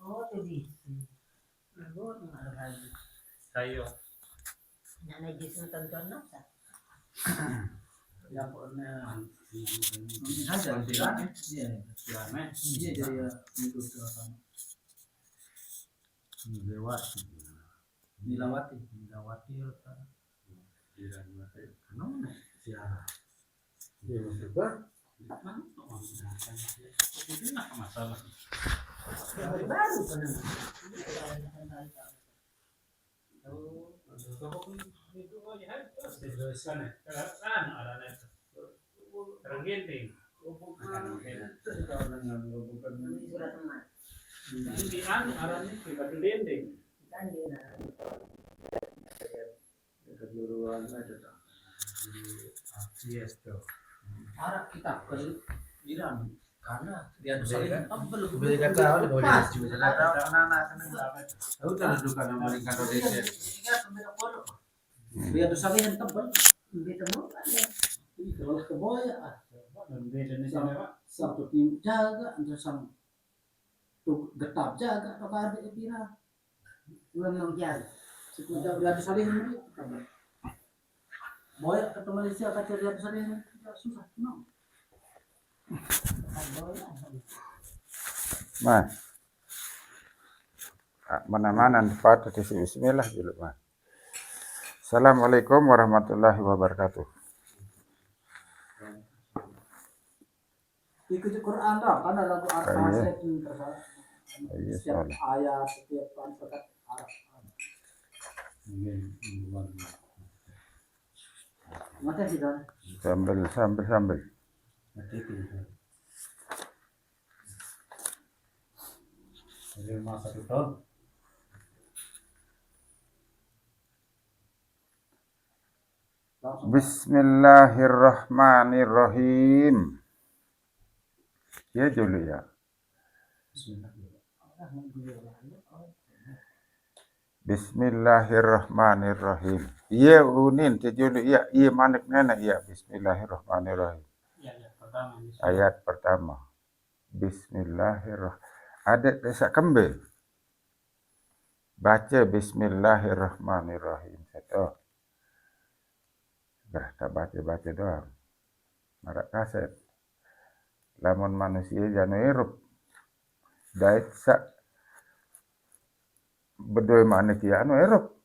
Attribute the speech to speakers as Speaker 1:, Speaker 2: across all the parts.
Speaker 1: Oh, itu di. Nggak ada lagi.
Speaker 2: Kayo.
Speaker 1: Nggak lagi tonton nasa.
Speaker 2: Ya pokoknya
Speaker 3: saja bilang iya jadi untuk
Speaker 2: Milawati.
Speaker 3: Milawati
Speaker 2: Kenapa siara?
Speaker 4: Dia juga
Speaker 2: Itu nggak masalah.
Speaker 1: Baru kan. Surat emas.
Speaker 3: kejuruan ada
Speaker 2: Yes, tuh.
Speaker 3: arah kita ke Iran karena dia saling tebel
Speaker 4: beli kata oleh
Speaker 3: pas
Speaker 4: juga
Speaker 3: tahu kan dudukan Amerika Indonesia dia tuh saling tebel
Speaker 1: Ditemu kan ya.
Speaker 3: kalau ke boya
Speaker 2: Beda nih sama Pak.
Speaker 3: satu tim jaga untuk sama tuh getap jaga atau ada Iran
Speaker 1: Belum mau jalan.
Speaker 3: sudah dia tuh saling boya ke Malaysia kata dia tuh saling susah no.
Speaker 5: Mas, mana-mana tempat di bismillah dulu, Mas. Assalamualaikum warahmatullahi wabarakatuh.
Speaker 3: Ikut Quran dah, kan ada lagu Al-Fatihah itu
Speaker 5: Iya,
Speaker 3: setiap
Speaker 5: soalnya.
Speaker 3: ayat, setiap kata Arab. Mata sih dah.
Speaker 5: Sambil.
Speaker 2: Jadi masa itu.
Speaker 5: Bismillahirrahmanirrahim. Ya dulu ya. Bismillahirrahmanirrahim. Iya unin tejulu ya. Iya manik nenek ya. Bismillahirrahmanirrahim. Ayat pertama. Bismillahirrahmanirrahim. Ada desa kembe. Baca Bismillahirrahmanirrahim. Satu. Tak baca doang. Marak kaset. Lamun manusia janu irup. Dait sak. Bedoi manusia anu irup.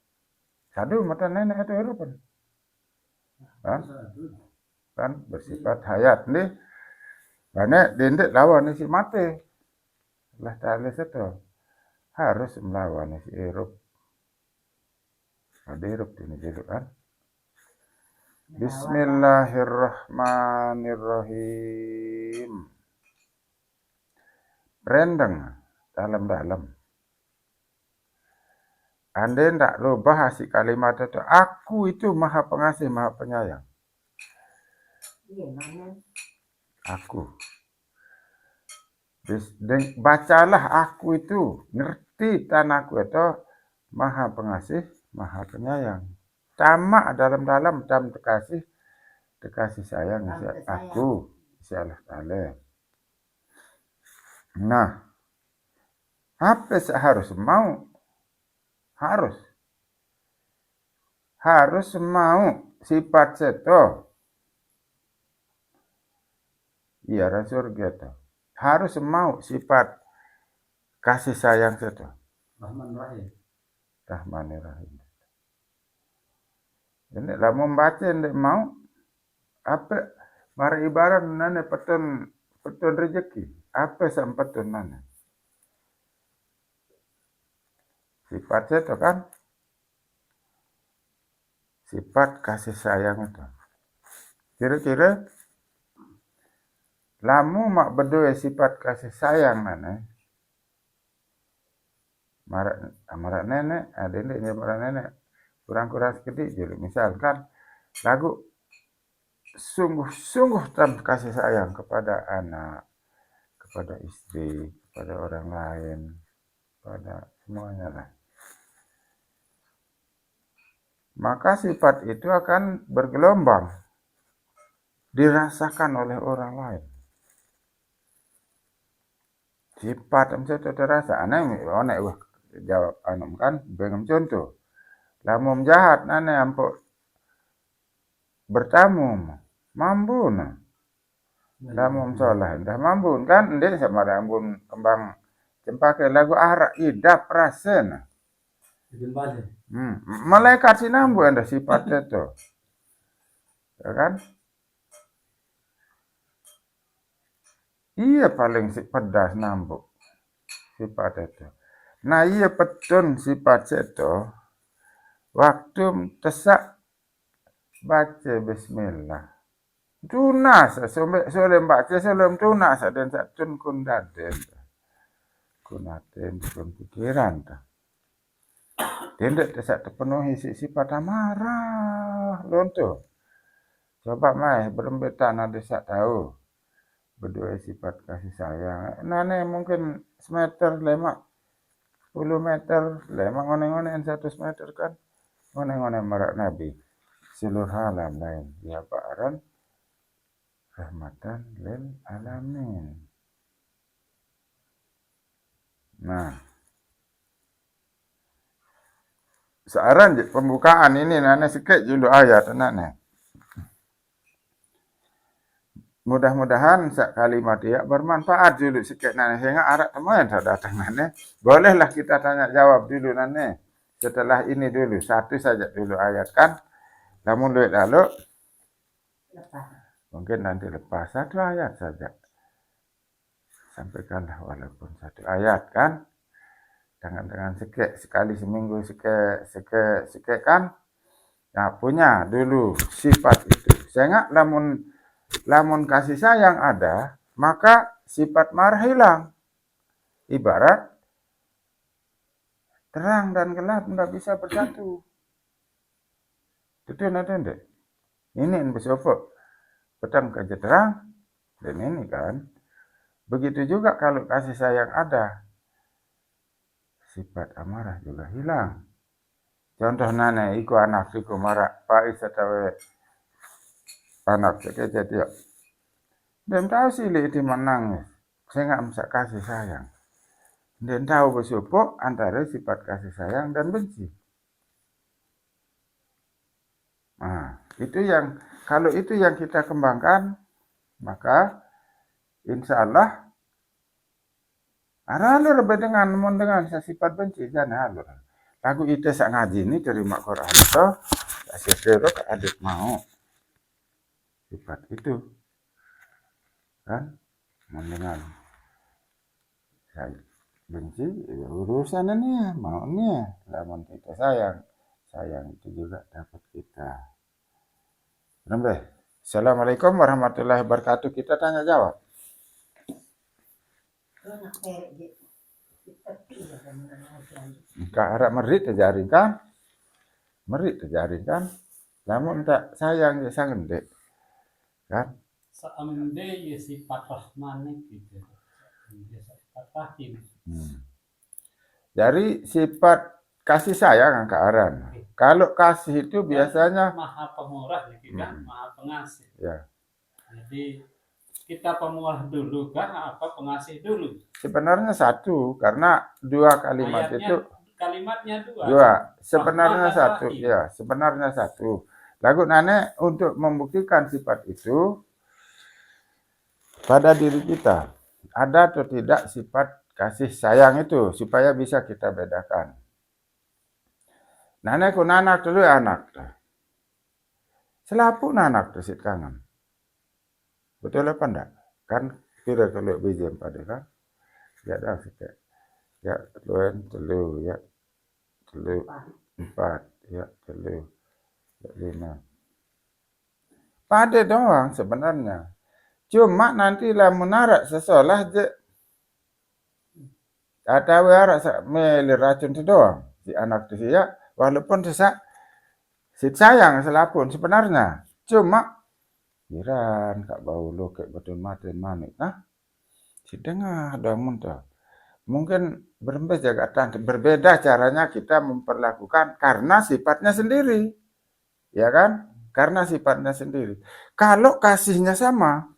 Speaker 5: Sadu mata nenek itu irup kan? Kan bersifat hayat nih. Banyak dendek lawan si mati. Allah Ta'ala itu harus melawan si irup. Ada irup ini jadi kan? Bismillahirrahmanirrahim. Rendeng dalam-dalam. Anda tidak rubah si kalimat itu. Aku itu maha pengasih, maha penyayang.
Speaker 1: Iya, mana?
Speaker 5: Aku. Bacalah aku itu. Ngerti tanahku itu maha pengasih, maha penyayang. Tamak dalam-dalam tam terkasih sayang aku insyaallah taala. Nah, apa harus mau? Harus mau sifat seto. Iya rasul gitu. Harus mau sifat kasih sayang seto. Rahmanirrahim. Ini lah membaca tidak mau apa mari ibarat nane petun rezeki apa sampetun nane sifatnya itu kan sifat kasih sayang itu kira-kira lamu mak berdua sifat kasih sayang nane marak nenek ada ini marak nenek kurang sedikit jadi misalkan lagu sungguh tam kasih sayang kepada anak, kepada istri, kepada orang lain, kepada semuanya lah. Maka sifat itu akan bergelombang, dirasakan oleh orang lain. sifat itu terasa aneh onek wah jawab anu kan bengem contoh lamun jahat aneh ampuk bertamu mampu nah lamun soleh dah mampu kan ndek sama rambun kembang cempaka lagu arak idap rasen
Speaker 3: Kembali.
Speaker 5: malaikat sinambu ada sifat itu ya kan iya paling pedas nambu sifat itu nah iya petun sifat itu waktu tesak baca bismillah tunas solem baca solem tunas dan satun kundaden kunaten kun pikiran ta tidak tesak terpenuhi sifat amarah lonto coba mai berembetan ada sak tahu berdua sifat kasih sayang nane mungkin semeter lemak 10 meter lemak ngone-ngone 100 meter kan ngone-ngone marak nabi seluruh alam lain ya ba'aran rahmatan lil alamin nah searan pembukaan ini nane sikit dulu ayat nane mudah-mudahan kalimat dia bermanfaat dulu sikit nane sehingga arak temuan datang nane bolehlah kita tanya jawab dulu nane setelah ini dulu satu saja dulu ayat kan namun lalu mungkin nanti lepas satu ayat saja sampaikanlah walaupun satu ayat kan dengan sikit sekali seminggu sikit kan nah punya dulu sifat itu sehingga lamun kasih sayang ada maka sifat marah hilang ibarat terang dan gelap tidak bisa bersatu itu nanti ini besok petang kerja terang dan ini kan begitu juga kalau kasih sayang ada sifat amarah juga hilang. Contoh nane iku anak iku marah pai satawe anak sekejap dia. Dan tahu sih itu menangis. Saya nggak bisa kasih sayang. Dan tahu bersyukur antara sifat kasih sayang dan benci. Nah, itu yang kalau itu yang kita kembangkan maka insya Allah alur dengan sifat benci jangan alur. Lagu itu sak ngaji ini terima Quran itu asyik adik mau sifat itu kan mendengar saya benci ya urusan ini mau nih lamun kita sayang itu juga dapat kita. Assalamualaikum warahmatullahi wabarakatuh. Kita tanya jawab. Kak harap merit terjaring kan? Namun tak sayang ya sangat dek, kan?
Speaker 2: Seandainya sifat rahman gitu, sifat rahim.
Speaker 5: Jadi sifat kasih sayang Kak Aran. Kalau kasih itu biasanya
Speaker 2: maha pemurah gitu kan, maha pengasih.
Speaker 5: Ya.
Speaker 2: Jadi kita pemurah dulu kan apa pengasih dulu?
Speaker 5: Sebenarnya satu karena dua kalimat
Speaker 2: ayatnya,
Speaker 5: itu
Speaker 2: kalimatnya
Speaker 5: dua. Sebenarnya satu, ya, sebenarnya satu. Lagu nane untuk membuktikan sifat itu pada diri kita. Ada atau tidak sifat kasih sayang itu supaya bisa kita bedakan. Nane ku nanak dulu anak. Selapu nanak tesit kangen. Betul apa enggak? Kan kira kalau biji pada kan? Ya dah sikit. Ya telu, ya telu, 4, ya telu, ya 5. Pada doang sebenarnya. Cuma nanti lah menarak sesolah je. Ada warak meli racun itu doang. Si anak itu ya, walaupun sesak si sayang selapun sebenarnya. Cuma Iran kak bau lo kayak betul mati manik. Nah, si dengar dong muntah. Mungkin berbeda caranya kita memperlakukan karena sifatnya sendiri. Ya kan? Karena sifatnya sendiri. Kalau kasihnya sama.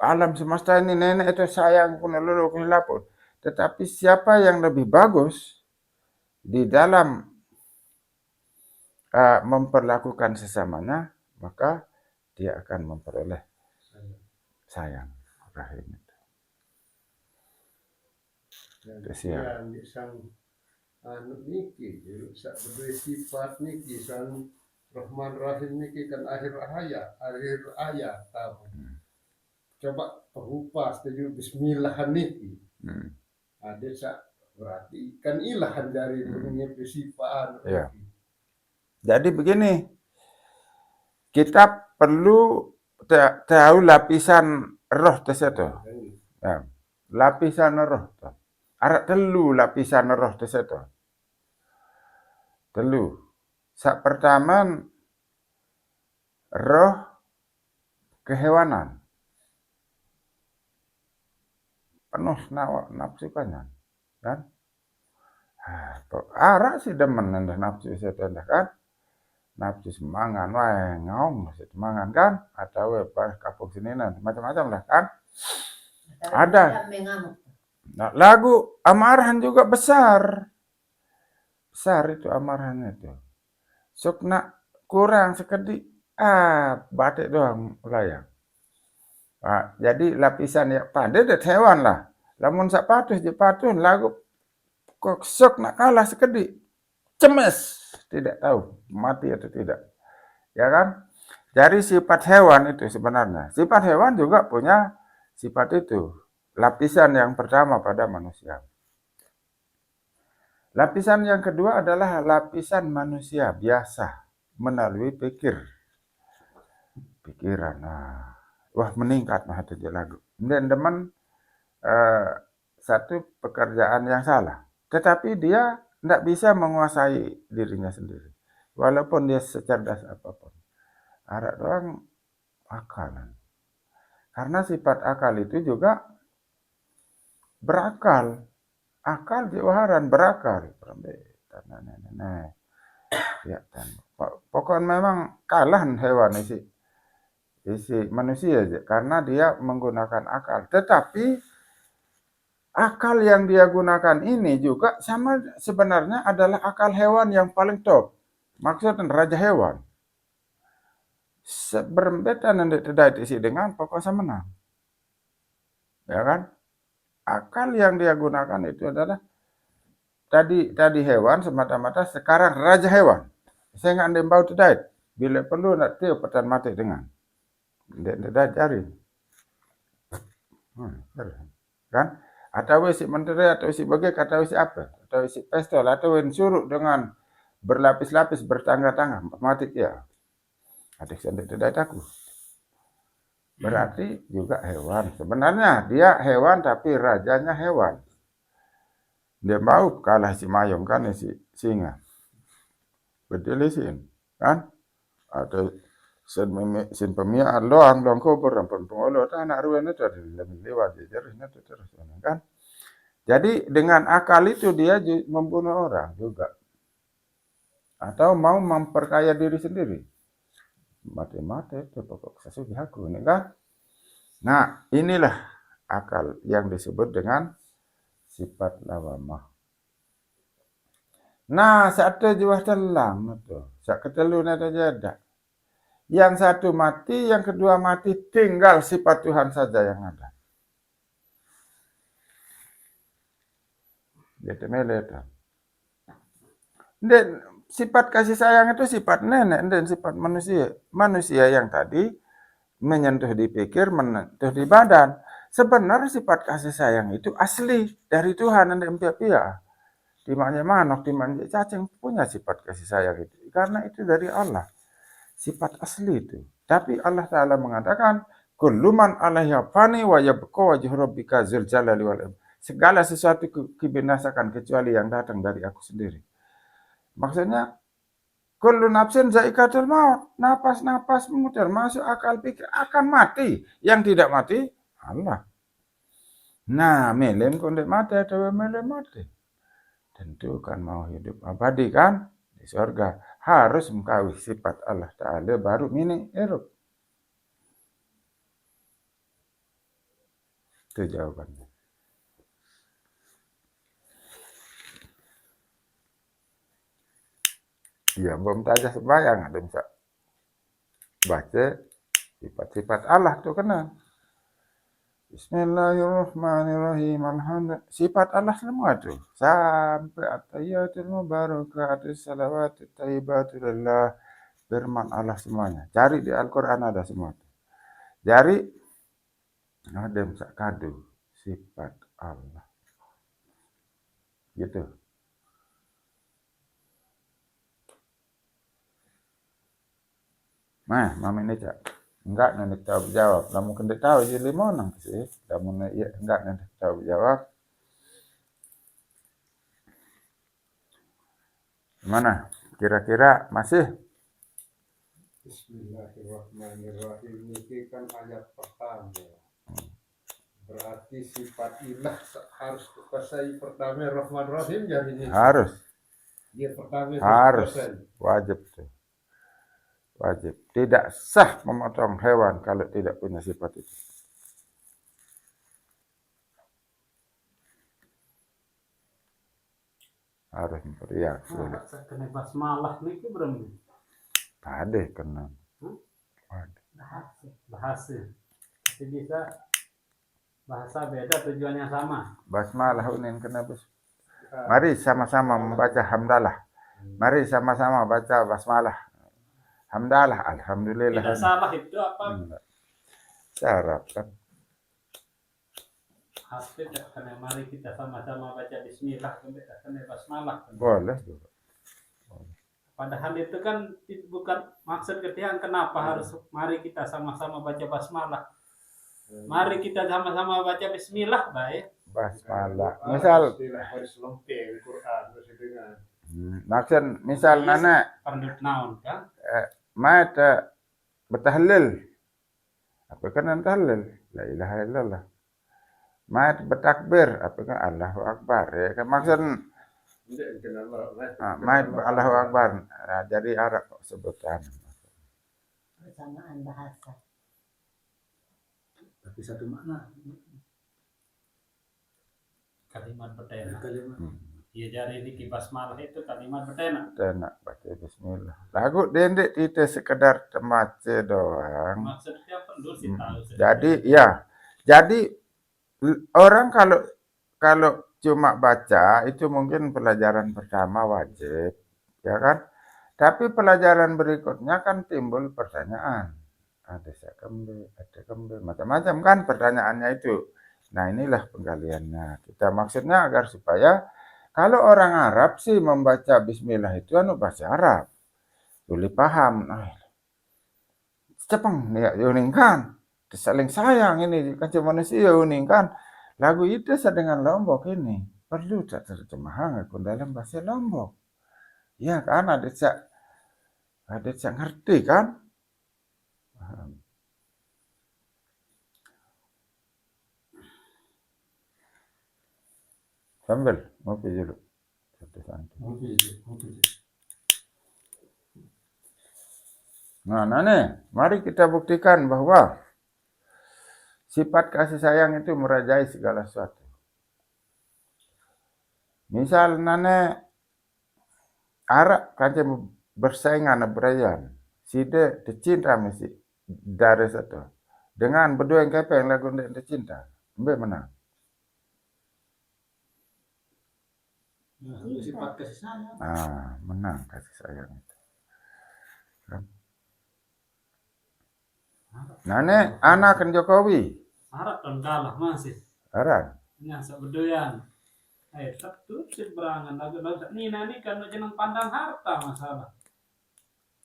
Speaker 5: alam semesta ini nenek itu sayang pun lalu lapor. Tetapi siapa yang lebih bagus di dalam memperlakukan sesamanya, maka dia akan memperoleh sayang rahim itu.
Speaker 4: Yang sang anu niki, sak berdua sifat niki, sang Rahman Rahim niki kan akhir ayat tahu. Coba rupa setuju Bismillah niki. Ada sak berarti kan ilahan dari bunyinya sifat.
Speaker 5: Ya. Jadi begini, kita perlu tahu lapisan roh tersebut. Ya. Lapisan roh. Arak telu lapisan roh tersebut. Telu. Sak pertama roh kehewanan. Penuh nafsu kanyan. Kan? Arak sih demen nanda nafsu setan kan? Nafsu semangan wae ngaung semangan kan? Atau apa kapok sininan macam-macam lah kan? Ada. Nah, lagu amarahan juga besar. Besar itu amarahannya itu. Sok nak kurang sekedik, batik doang layang. Jadi lapisan ya pandai det hewan lah. Lamun sak patuh je patuh lagu kok sok nak kalah sekedik. Cemes, tidak tahu mati atau tidak. Ya kan? Jadi sifat hewan itu sebenarnya. Sifat hewan juga punya sifat itu. Lapisan yang pertama pada manusia. Lapisan yang kedua adalah lapisan manusia biasa melalui pikiran. Wah meningkat hati dia lagu. Dan teman satu pekerjaan yang salah. Tetapi dia tidak bisa menguasai dirinya sendiri. Walaupun dia secerdas apapun. Arak doang akalan. Karena sifat akal itu juga berakal. Akal jauharan berakal. Ya, pokoknya memang kalah hewan isi manusia aja. Karena dia menggunakan akal. Tetapi akal yang dia gunakan ini juga sama sebenarnya adalah akal hewan yang paling top. Maksudnya raja hewan. Berembetan yang tidak isi dengan pokoknya menang. Ya kan? Akal yang dia gunakan itu adalah tadi hewan semata-mata, sekarang raja hewan. Saya nggak andai bau tidak. Bila perlu nak tiup petan mati dengan. Tidak cari. Kan? Atau isi menteri, atau isi bagai, atau isi apa? Atau isi pistol, atau suruh dengan berlapis-lapis, bertangga-tangga. Mati ya. Adik saya tidak takut. Berarti juga hewan. Sebenarnya dia hewan tapi rajanya hewan. Dia mau kalah si mayong kan si singa. Bedelisin kan? Atau sin pemia loang kubur rampun pengolo anak ruwen itu lebih lewat terus kan? Jadi dengan akal itu dia membunuh orang juga. Atau mau memperkaya diri sendiri. Mati-mati itu pokok sesuatu aku ini kan. Nah inilah akal yang disebut dengan sifat lawamah. Nah satu jiwa telang itu, sak ketelu ada jeda. Yang satu mati, yang kedua mati, tinggal sifat Tuhan saja yang ada. Dia temele itu. Dan sifat kasih sayang itu sifat nenek dan sifat manusia. Manusia yang tadi menyentuh di pikir, menyentuh di badan. Sebenarnya sifat kasih sayang itu asli dari Tuhan dan pihak-pihak. Dimana manok, dimana cacing punya sifat kasih sayang itu. Karena itu dari Allah. Sifat asli itu. Tapi Allah Ta'ala mengatakan, kullu man 'alaiha fani wa yabqa wajhu rabbika dzul jalali wal ikram. Segala sesuatu kebinasakan kecuali yang datang dari aku sendiri. Maksudnya, kullu nafsin za'iqatul maut. Napas-napasmu termasuk akal pikir akan mati. Yang tidak mati, Allah. Nah, melem kondek mati atau melem mati. Tentu kan mau hidup abadi kan di surga. Harus mengkawi sifat Allah Ta'ala baru mini hirup. Itu jawabannya. Ya, belum tajah sembahyang ada bisa baca sifat-sifat Allah tuh kenal. Bismillahirrahmanirrahim. Alhamdulillah. Sifat Allah semua tuh. Sampai at-tayyatul mubarakatus salawatut thayyibatulillah. Firman Allah semuanya. Cari di Al-Quran ada semua. Cari ada yang kado sifat Allah. Gitu. Nah, mama ini cak. Enggak nanti tahu jawab. Kamu kena tahu jadi limonang sih. Kamu ya enggak nanti tahu jawab. Mana? Kira-kira masih?
Speaker 4: Bismillahirrahmanirrahim. Ini kan ayat pertama. Berarti sifat ilah harus dikuasai pertama Rahman Rahim jadi ini.
Speaker 5: Harus.
Speaker 4: Dia pertama
Speaker 5: Harus.
Speaker 4: dikuasai.
Speaker 5: Wajib tuh. Wajib. Tidak sah memotong hewan kalau tidak punya sifat itu. Harus memperiak.
Speaker 2: Kena basmalah nih ke berapa?
Speaker 5: Ada kena.
Speaker 2: Bahasa. Tapi bisa bahasa beda tujuannya sama.
Speaker 5: Basmalah unin kena bos. Mari sama-sama membaca hamdalah. Mari sama-sama baca basmalah. Hamdalah, alhamdulillah.
Speaker 2: Tidak salah itu apa?
Speaker 5: Syarat kan.
Speaker 2: Hasbih karena mari kita sama-sama baca bismillah karena basmalah.
Speaker 5: Boleh juga.
Speaker 2: Padahal itu kan bukan maksud ketiang kenapa harus mari kita sama-sama baca basmalah. Mari kita sama-sama baca bismillah baik.
Speaker 5: Basmalah. Misal
Speaker 4: harus lempeng Quran harus dengar.
Speaker 5: maksud misal nana
Speaker 2: Pendut naon kan?
Speaker 5: mat bertahlil. Apa kan tahlil? La ilaha illallah. Mat bertakbir. Apa kan Allahu Akbar. Ya kan maksud mat Allahu Akbar. Nah, jadi Arab sebutan.
Speaker 1: Persamaan bahasa.
Speaker 3: Tapi satu makna.
Speaker 2: Kalimat betena.
Speaker 3: Kalimat.
Speaker 2: Ya dari di basmalah itu kalimat betena.
Speaker 5: Tenak baca bismillah. Lagu dendek kita sekedar temace doang.
Speaker 2: Maksudnya pendul sih tahu.
Speaker 5: Jadi ya. Jadi orang kalau cuma baca itu mungkin pelajaran pertama wajib, ya kan? Tapi pelajaran berikutnya kan timbul pertanyaan. Ada kembe, ada kembe, macam-macam kan pertanyaannya itu. Nah inilah penggaliannya. Kita maksudnya agar supaya kalau orang Arab sih membaca bismillah itu bahasa Arab. Boleh paham. Nah, cepeng ya uningkan. Saling sayang ini kan manusia uningkan. Lagu itu dengan Lombok ini perlu terjemahan aku dalam bahasa Lombok. Ya kan ada cak ngerti kan? Sambil ngopi dulu. Nah, mari kita buktikan bahwa sifat kasih sayang itu merajai segala sesuatu. Misal arak kancam bersaingan berayan. Side tercinta mesti dari satu. Dengan berdua yang kepeng lagu tercinta. Mbak menang.
Speaker 3: Sifat kasih sayang.
Speaker 5: Menang kasih sayang itu. Kan? Nane anak kan Jokowi.
Speaker 2: Harap dan kalah masih.
Speaker 5: Aran.
Speaker 2: Nya sebedoyan. Satu seberangan lagu-lagu ini kan jeneng pandang harta masalah.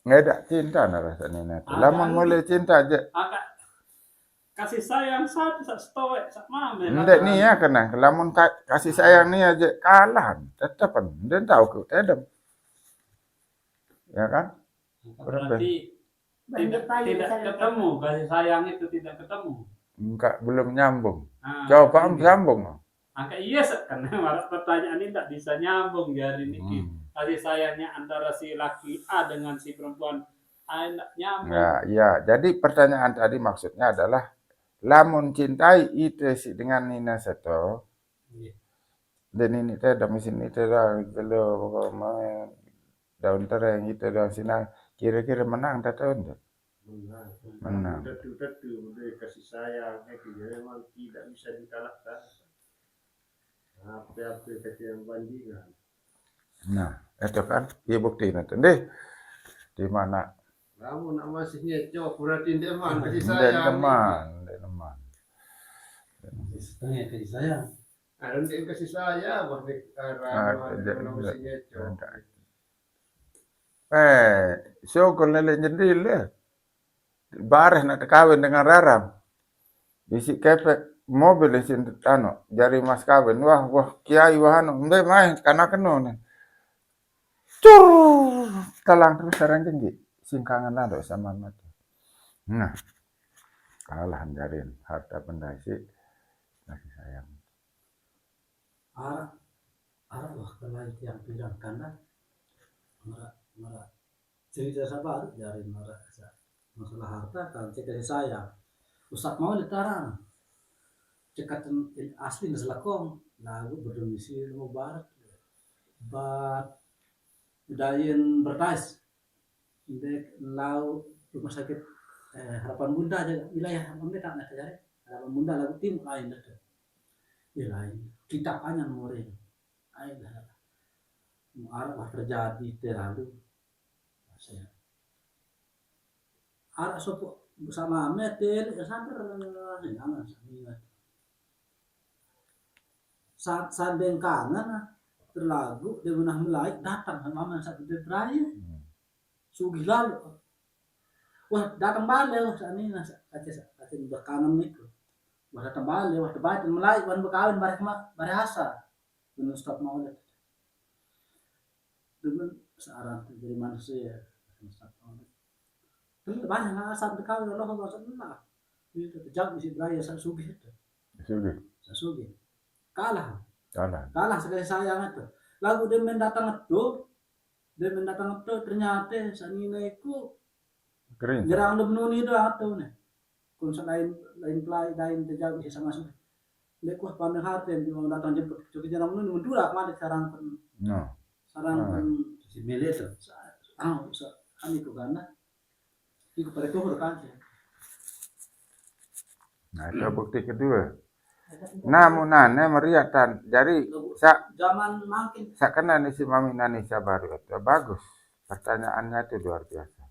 Speaker 5: Nggak ada cinta rasanya. Lamun mulai cinta aja.
Speaker 2: Agak kasih sayang satu stoik sak mame.
Speaker 5: Ndek nih ya kena. Lamun kasih sayang nih aja kalah. Tetapan dia tahu ke tedem. Ya kan?
Speaker 2: Berarti tidak ketemu kasih sayang itu tidak ketemu.
Speaker 5: Enggak belum nyambung. Coba sambung.
Speaker 2: Angka iya karena malah pertanyaan ini tidak bisa nyambung hari ini. Kasih sayangnya antara si laki A dengan si perempuan A tidak nyambung.
Speaker 5: Ya, jadi pertanyaan tadi maksudnya adalah lamun cintai ite si dengan nina seto.
Speaker 3: Iya.
Speaker 5: Dan ini teh da mesin itu dah kalau pokoknya daun tereng itu daun sinang kira-kira menang tak tahu enggak? Menang.
Speaker 4: Tetu udah kasih sayang itu memang tidak bisa dikalahkan. Apa-apa kasih yang bandingan.
Speaker 5: Nah, itu kan dia bukti nanti deh di mana
Speaker 4: Kamu nak masih nyecok berarti dia mah kasih
Speaker 5: dan
Speaker 4: sayang.
Speaker 5: teman, dan teman.
Speaker 3: Setengah kasih sayang.
Speaker 4: Ada yang kasih sayang berarti karena masih nyecok.
Speaker 5: Syukur lele jendil ya. Bareh nak kawin dengan Raram. Isi kepek mobil di sini jari mas kawin. Wah kiai wahano, mbak main karena kena. Cur, talang terus sarang jenggi. Singkangan ada sama mati. Nah, kalah jarin harta benda isi kasih sayang.
Speaker 3: Arah wah kalau yang pirang karena marah cerita sabar dari marah masalah harta kan cek kasih sayang. Ustaz mau ditarang cekatan asli naselakong lagu berdomisili mau barat Udayin bertas indek lau rumah sakit Harapan Bunda aja wilayah Harapan Bunda tak cari Harapan Bunda lagu tim lain ada lain kita panjang more air arah terjadi terlalu saya arah sopo bersama metel sampai jangan saat bengkangan terlagu dia menah mulai datang sama satu beraya sugi lalu wah datang balik saat ini kaca belakangan itu wah datang balik wah debat mulai wan berkawin barehasa dengan stop mau lihat dengan searah dari manusia terus banyak nggak saat berkawin Allah nggak senang itu terjadi si beraya saat sugi itu sugi kalah sekali sayang itu lagu dia mendatang itu ternyata sanina itu gerang menuni itu atau nih kun lain terjadi sama sudah lekuk pandang hati yang datang jemput cuci jarang menuni mendura kemana sarang si militer kami itu karena itu pada tuhur kan
Speaker 5: nah itu bukti kedua. Namunane meriatan jadi
Speaker 3: zaman makin
Speaker 5: sakena si Mami Nani Sabaru itu bagus pertanyaannya itu luar biasa.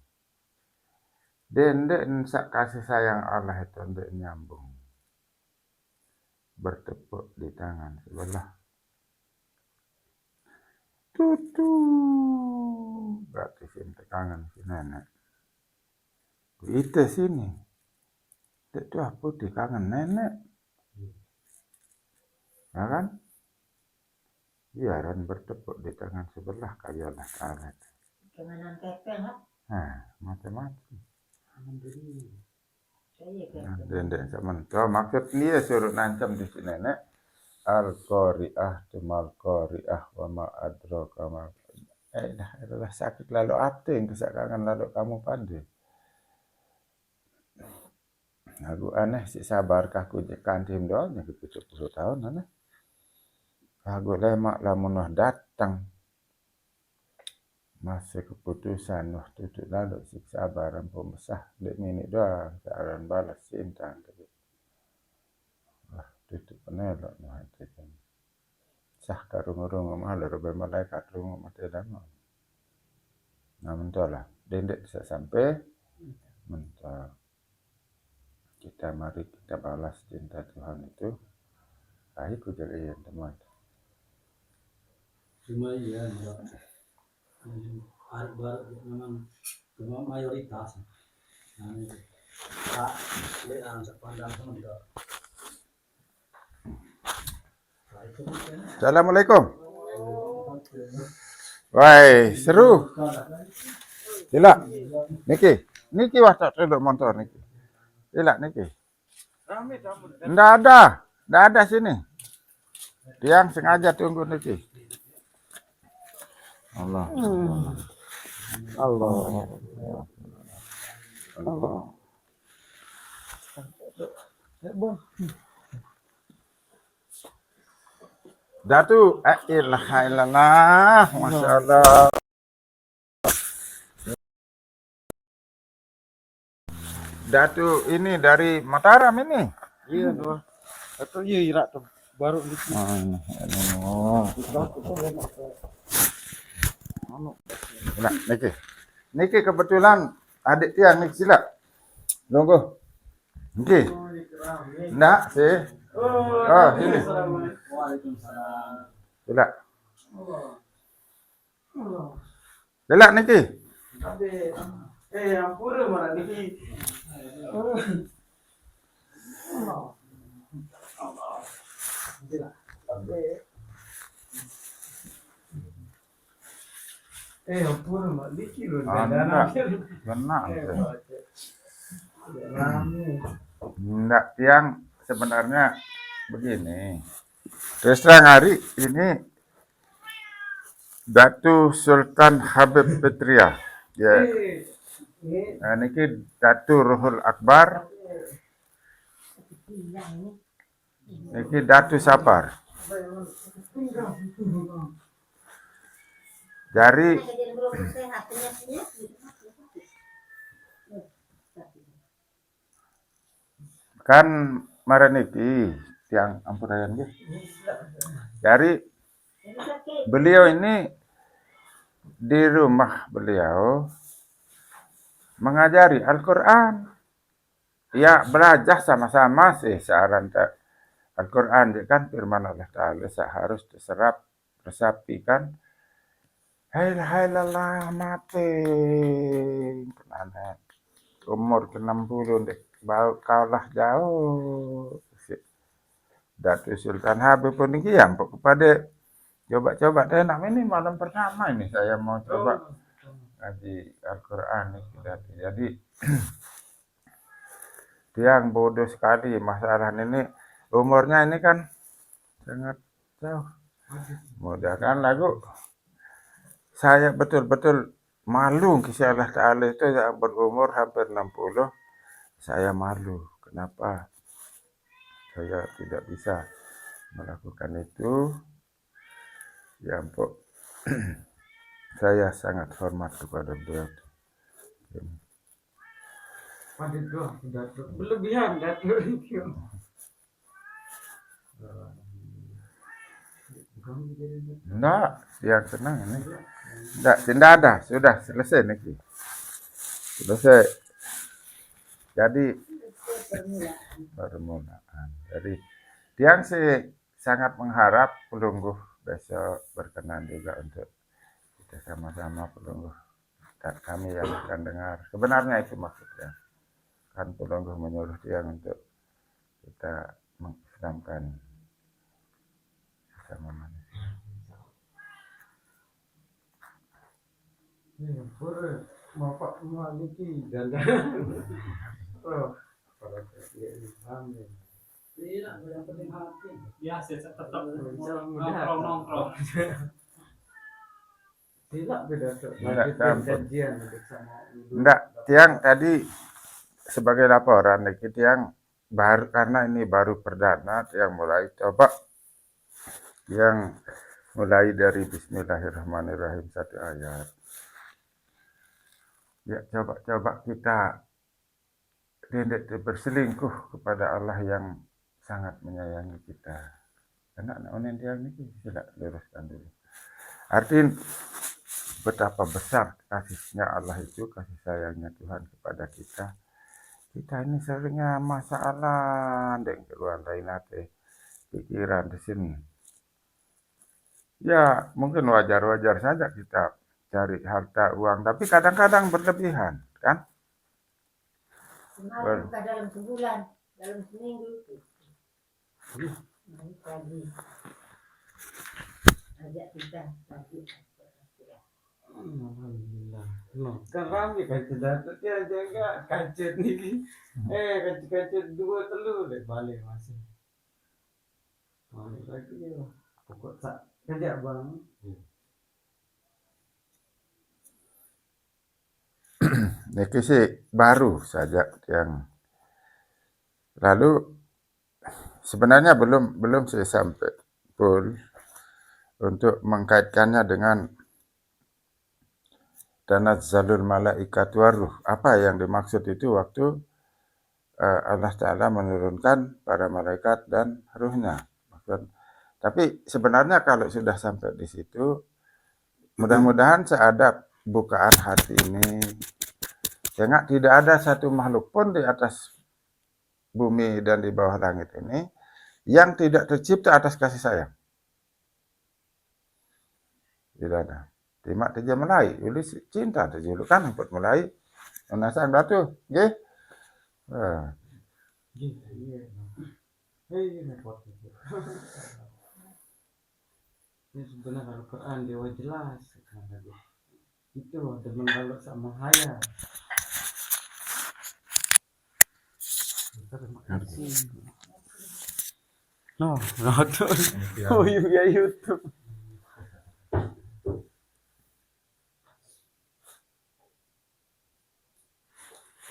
Speaker 5: Dendek sak kasih sayang Allah itu ndek nyambung bertepuk di tangan sebelah. Tutu berarti cinta kangen si nenek. Itu sini. Itu apa di kangen nenek. Ya kan? Biaran bertepuk di tangan sebelah kali Allah Ta'ala.
Speaker 1: Kemenan kepeng lah.
Speaker 5: Nah, macam-macam.
Speaker 1: Saya
Speaker 5: Dendek sementara maksud dia suruh nancam di sini nenek. Al-Qari'ah tumal Qari'ah wa ma adraka ma. Adalah sakit lalu ate yang kesakangan lalu kamu pandai. Aku aneh si sabarkah ku kantim doanya ke 70 tahun aneh. Aku lemak lamun datang masa keputusan waktu itu lalu si sabaran pembesah dek minit doang searan balas cinta wah tutup penelok no hati kan sah karung-rung malah roba malaikat rung mati dama nah mentolah dendek bisa sampai mentol kita mari kita balas cinta Tuhan itu aku jadi yang teman
Speaker 3: cuma ya memang mayoritas tak lihat sepandang sama
Speaker 5: Assalamualaikum. Wah, seru. Gila. Niki waktu duduk motor niki. Gila niki. Nggak ada sini. Tiang sengaja tunggu niki. Allah. Datu, ilaha illallah, masya Allah. Datu ini dari Mataram ini.
Speaker 4: Iya, doa. Atau iya irak tuh baru di
Speaker 5: Oh. Nah, Niki kebetulan adik tiang Niki sila. Nunggu. Niki. Nggak sih. Oh, ini.
Speaker 3: Waalaikumsalam.
Speaker 5: Sila. Sila Niki.
Speaker 3: Ampura mana ni? Ampura mana ni kilo
Speaker 5: Enggak. Benar. Enggak, tiang sebenarnya begini. Terus terang hari ini Datu Sultan Habib Petria. Ya. Nah, niki Datu Ruhul Akbar. Niki Datu Sapar. Dari kan maraniki tiang ampurayan gitu. Dari beliau ini di rumah beliau mengajari Al-Quran. Ya belajar sama-sama sih saran Al-Quran kan firman Allah Ta'ala harus diserap resapi kan. Hai mati. Kenapa? Umur ke-60 dek bau kalah jauh. Datu Sultan Habib pun ini ya kepada coba-coba enak ini malam pertama ini saya mau coba ngaji Al-Quran nih. Jadi tiang bodoh sekali masalah ini umurnya ini kan sangat jauh. Mudah kan lagu saya betul-betul malu kisah Allah Ta'ala itu yang berumur hampir 60 saya malu. Kenapa saya tidak bisa melakukan itu? Ya ampun. Saya sangat hormat kepada beliau.
Speaker 3: Pada doa Datuk berlebihan Datuk itu.
Speaker 5: Enggak, dia tenang ini. Tidak ada, sudah selesai nih. Selesai. Jadi permulaan. Jadi tiang sih sangat mengharap pelungguh besok berkenan juga untuk kita sama-sama pelungguh dan kami yang akan dengar. Sebenarnya itu maksudnya. Kan pelungguh menyuruh tiang untuk kita mengislamkan sesama manusia.
Speaker 3: Pura bapak maliki dan oh pada dia Islam ni. Tidak yang penting hati.
Speaker 2: Ya, saya tetap nongkrong.
Speaker 3: Tidak beda tu.
Speaker 5: Enggak,
Speaker 3: Bersama
Speaker 5: enggak, tiang tadi sebagai laporan tiang baru karena ini baru perdana tiang mulai coba yang mulai dari Bismillahirrahmanirrahim 1 ayat. Ya coba kita tidak berselingkuh kepada Allah yang sangat menyayangi kita. Anak-anak onen dia ini tidak luruskan dulu. Artinya betapa besar kasihnya Allah itu, kasih sayangnya Tuhan kepada kita. Kita ini seringnya masalah dengan keluar lain hati, pikiran di sini. Ya mungkin wajar-wajar saja kita cari harta uang, tapi kadang-kadang berlebihan, kan?
Speaker 1: Bukan dalam sebulan, dalam seminggu itu. Pagi. Ajak kita lagi.
Speaker 3: Alhamdulillah. No, kan ramai kaca Datuk dia jaga kaca ni. Kaca dua telur dek balik masih. Balik lagi dia. Pokok tak kerja bang.
Speaker 5: Ini sih baru saja yang lalu sebenarnya belum saya sampai full untuk mengkaitkannya dengan tanazzalul malaikatu waruh. Apa yang dimaksud itu waktu Allah Ta'ala menurunkan para malaikat dan ruhnya. Tapi sebenarnya kalau sudah sampai di situ, mudah-mudahan seadab bukaan hati ini, sehingga tidak ada satu makhluk pun di atas bumi dan di bawah langit ini yang tidak tercipta atas kasih sayang. Tidak ada. Timak saja mulai, uli cinta terjulukan untuk mulai menasang datu, nggih.
Speaker 6: Ini sebenarnya Al-Quran dewa jelas itu demen kalau sama haya. Nonton. Oh iya YouTube.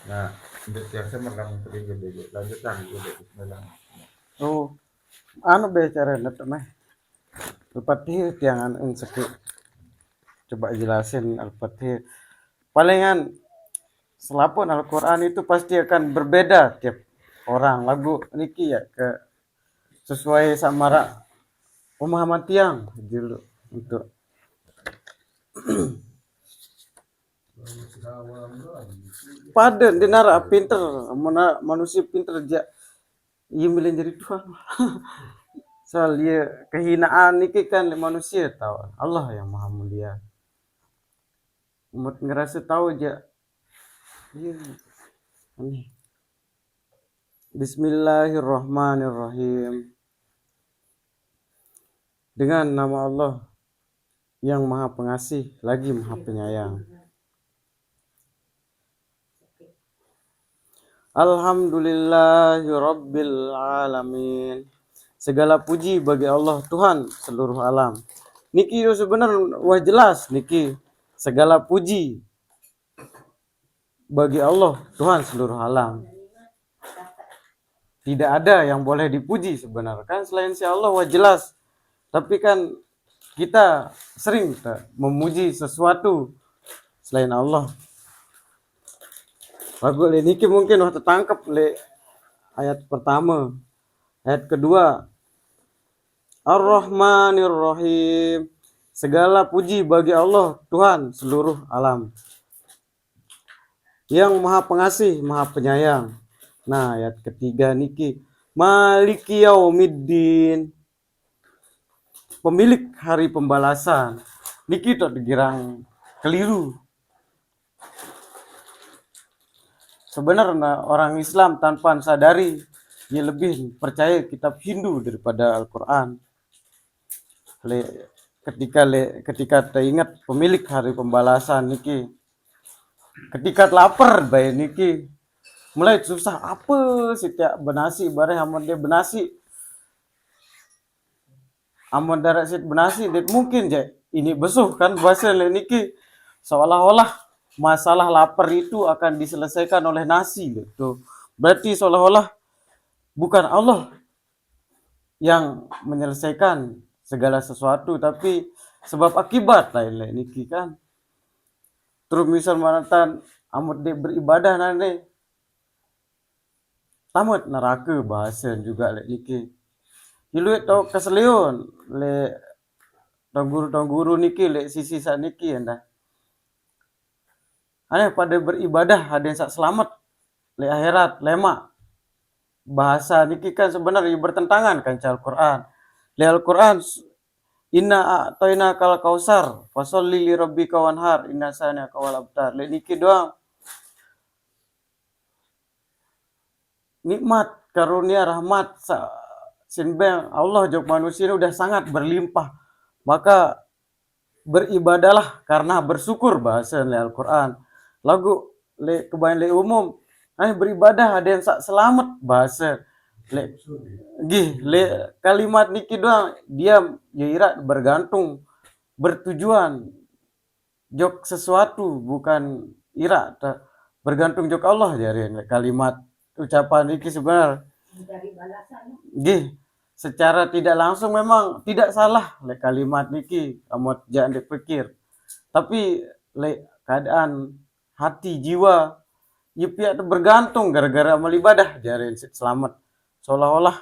Speaker 5: Nah, yang saya melang gede, lanjutkan gede, bismillah.
Speaker 6: Oh, anu bicara net mah. Al-Fatihah tiangan inseki. Coba jelasin Al-Fatihah. Palingan selapun Al-Quran itu pasti akan berbeda tiap orang. Lagu niki ya ke sesuai sama pemahaman tiang dulu untuk paden dinara pinter manusia pinter aja iya milih jadi Tuhan. Soal dia kehinaan niki kan manusia tahu Allah yang maha mulia. Umat ngerasa tahu aja. Iya. Aneh. Bismillahirrahmanirrahim. Dengan nama Allah yang maha pengasih lagi maha penyayang. Alhamdulillahirabbil alamin. Segala puji bagi Allah Tuhan seluruh alam. Niki sebenarnya wah jelas niki segala puji bagi Allah Tuhan seluruh alam. Tidak ada yang boleh dipuji sebenarnya kan selain si Allah wah jelas. Tapi kan kita sering memuji sesuatu selain Allah. Lagu niki mungkin waktu tangkap le ayat pertama. Ayat kedua, Ar-Rahmanir-Rahim. Segala puji bagi Allah Tuhan seluruh alam. Yang maha pengasih, maha penyayang. Nah, ayat ketiga niki, Maliki Yaumiddin. Pemilik hari pembalasan. Niki tak digirang keliru. Sebenarnya orang Islam tanpa sadari dia lebih percaya kitab Hindu daripada Al-Quran. Ketika teringat pemilik hari pembalasan niki, ketika lapar bayi niki, mulai susah apa setiap benasi bareng amun dia benasi, amun darat sit benasi, dia mungkin je ini besuh kan bahasa niki seolah-olah masalah lapar itu akan diselesaikan oleh nasi gitu. Berarti seolah-olah bukan Allah yang menyelesaikan segala sesuatu, tapi sebab akibat lain-lain niki kan. Terus misal manatan amut dia beribadah nanti tamat neraka bahasa juga lek niki. Hiluit tau keseliun le guru niki lek sisi sak niki anda. Aneh pada beribadah ada yang sak selamat le akhirat lemak. Bahasa niki kan sebenarnya bertentangan kan Al-Quran. Li Al-Quran inna a'tayna kal kausar fasolli li rabbika wanhar inna sana kawal abtar. Le niki doang nikmat karunia rahmat sinbeng Allah jok manusia ini udah sangat berlimpah. Maka beribadahlah karena bersyukur bahasa li Al-Quran. Lagu le kebanyakan le umum beribadah ada yang selamat bahasa le kalimat niki doang dia ira bergantung bertujuan jok sesuatu bukan ira bergantung jok Allah jadi kalimat ucapan niki sebenarnya
Speaker 1: mencari balasan.
Speaker 6: Gih, secara tidak langsung memang tidak salah le kalimat niki amot jangan dipikir. Tapi le keadaan hati jiwa ya pihak bergantung gara-gara amal ibadah jarin selamat. Seolah-olah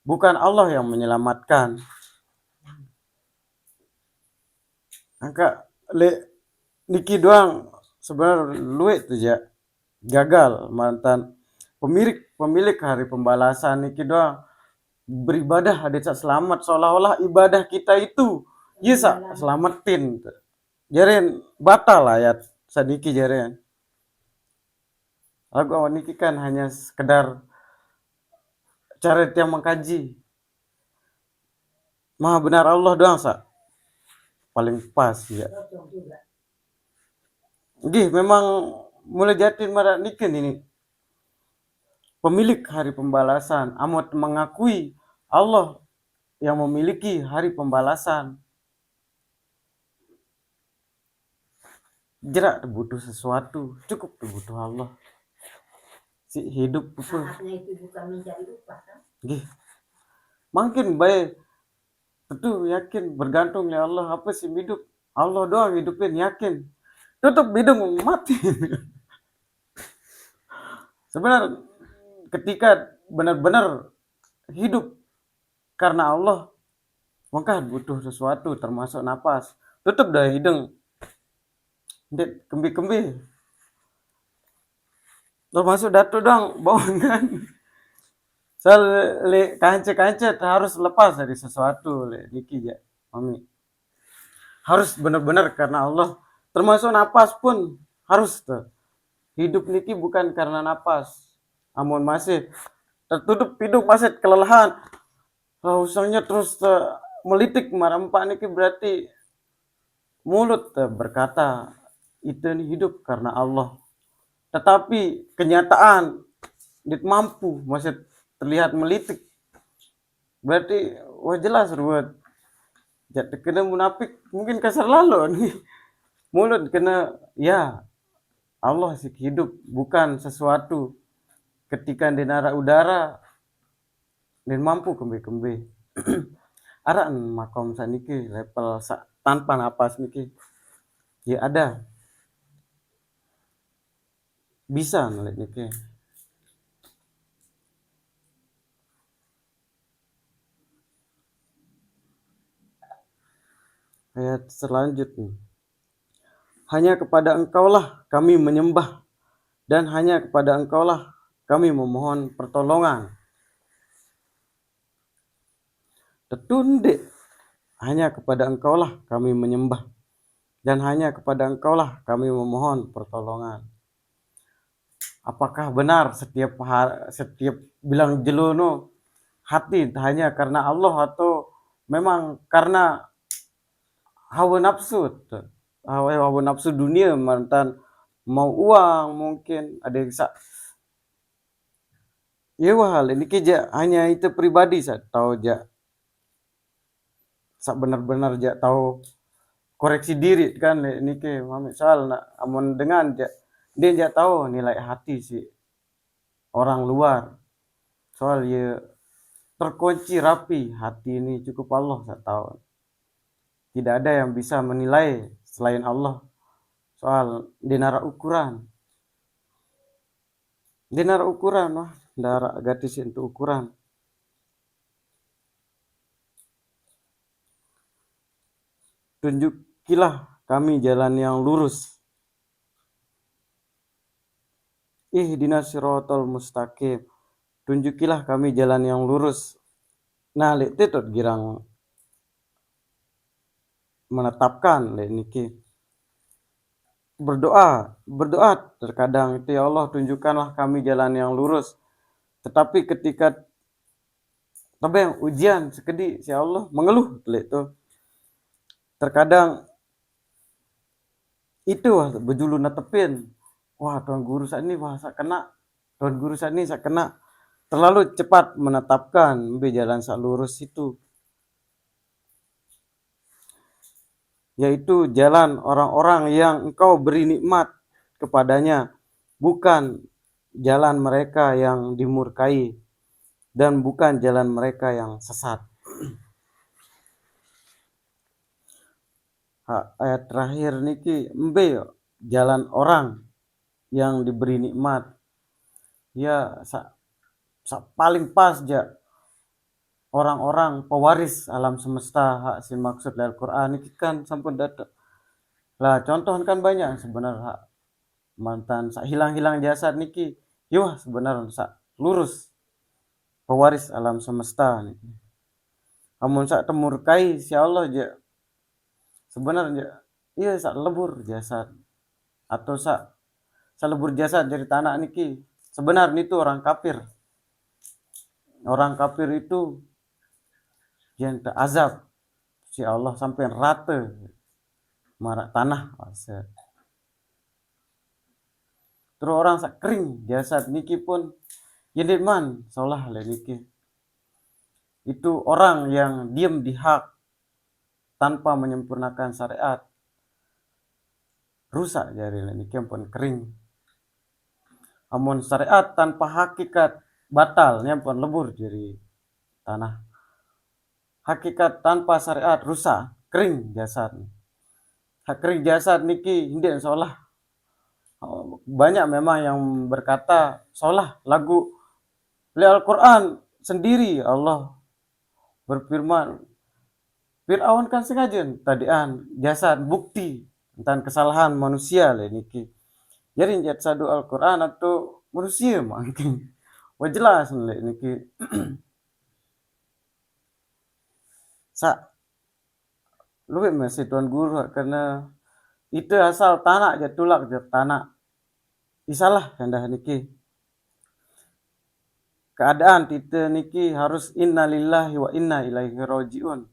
Speaker 6: bukan Allah yang menyelamatkan. Angka le niki doang sebenarnya luit tuh ya gagal mantan pemilik hari pembalasan niki doang beribadah hadits selamat seolah-olah ibadah kita itu bisa selamatin jaren batal ayat sadiki jaren lagu awan niki kan hanya sekedar cara yang mengkaji maha benar Allah doang paling pas ya.
Speaker 1: Cocok juga.
Speaker 6: Gih, memang mulai jatin marah niken ini. Pemilik hari pembalasan, amat mengakui Allah yang memiliki hari pembalasan. Jerak butuh sesuatu, cukup butuh Allah. Si hidup itu.
Speaker 1: Saatnya itu bukan mencari upah kan?
Speaker 6: Gih, makin baik. Tentu yakin bergantung ya Allah apa sih hidup Allah doang hidupin yakin tutup hidung mati. Sebenarnya ketika benar-benar hidup karena Allah maka butuh sesuatu termasuk napas tutup dah hidung det kembi-kembi termasuk datu doang bangun le kanca-kanca harus lepas dari sesuatu le niki ya mami harus benar-benar karena Allah termasuk napas pun harus tuh hidup niki bukan karena napas amun masih tertutup hidung masih kelelahan usahanya terus melitik marempak niki berarti mulut berkata itu hidup karena Allah tetapi kenyataan dit mampu masih terlihat melitik berarti wah jelas ruwet jadi kena munafik mungkin kasar lalu nih mulut kena ya Allah sih hidup bukan sesuatu ketika di nara udara dan mampu kembe-kembe aran makom saniki level tanpa napas niki ya ada bisa ngeliat niki. Ayat selanjutnya. Hanya kepada engkaulah kami menyembah dan hanya kepada engkaulah kami memohon pertolongan. Tetunde hanya kepada engkaulah kami menyembah dan hanya kepada engkaulah kami memohon pertolongan. Apakah benar setiap bilang jelono hati hanya karena Allah atau memang karena hawa nafsu dunia mantan mau uang mungkin ada yang ya wah ini keja hanya itu pribadi tahu benar-benar tahu koreksi diri kan ini ke mami soal amun dengan dia tahu nilai hati si orang luar soal ya terkunci rapi hati ini cukup Allah tahu. Tidak ada yang bisa menilai selain Allah soal dinara ukuran. Dinara ukuran wah, darah gatis untuk ukuran. Tunjukilah kami jalan yang lurus. Ihdinas siratal mustaqim. Tunjukilah kami jalan yang lurus. Nah, lihat itu girang menetapkan niki berdoa terkadang itu ya Allah tunjukkanlah kami jalan yang lurus tetapi ketika ujian sekedi si Allah mengeluh itu terkadang itu bejulu netepin wah tuan guru saat ini saya kena terlalu cepat menetapkan jalan lurus itu yaitu jalan orang-orang yang engkau beri nikmat kepadanya, bukan jalan mereka yang dimurkai. dan bukan jalan mereka yang sesat. Ayat terakhir niki embe jalan orang yang diberi nikmat ya paling pas ja orang-orang pewaris alam semesta hak si maksud dari Al-Quran niki kan sampun datang lah contoh kan banyak sebenarnya mantan hilang-hilang jasad niki yuh sebenarnya lurus pewaris alam semesta niki amun temurkai si Allah je sebenarnya iya lebur jasad atau lebur jasad dari tanah niki sebenarnya itu orang kafir itu yang azab si Allah sampai rata marak tanah terus orang kering jasad niki pun jadi man seolah niki itu orang yang diam di hak tanpa menyempurnakan syariat rusak jari niki pun kering amun syariat tanpa hakikat batalnya pun lebur jadi tanah hakikat tanpa syariat rusak kering jasad kering jasad niki hindi seolah banyak memang yang berkata seolah lagu Al-Quran sendiri Allah berfirman Fir'aun kan sengaja tadian jasad bukti tentang kesalahan manusia lah niki. Jadi jat sadu Al-Quran atau manusia mungkin. Wah jelas lah niki. Lu masih tuan guru karena itu asal tanah aja tulak aja tanah. Isalah kandah niki. Keadaan kita niki harus innalillahi wa inna ilaihi rajiun.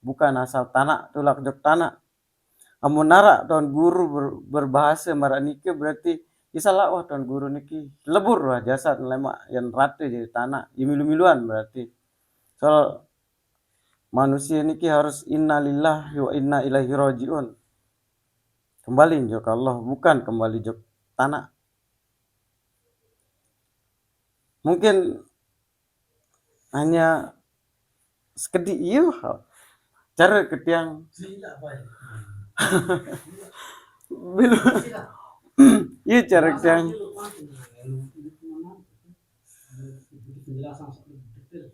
Speaker 6: Bukan asal tanah tulak jok tanah. Amun nara tuan guru berbahasa marah niki berarti isalah wah tuan guru niki lebur wah jasad lemak yang rata jadi tanah. Milu-miluan berarti. Soal manusia niki harus innalillahi wa inna ilaihi rajiun. Kembali jok Allah bukan kembali jok tanah. Mungkin hanya sekedip iya cara ketiang belum iya cara ketiang
Speaker 3: penjelasan detail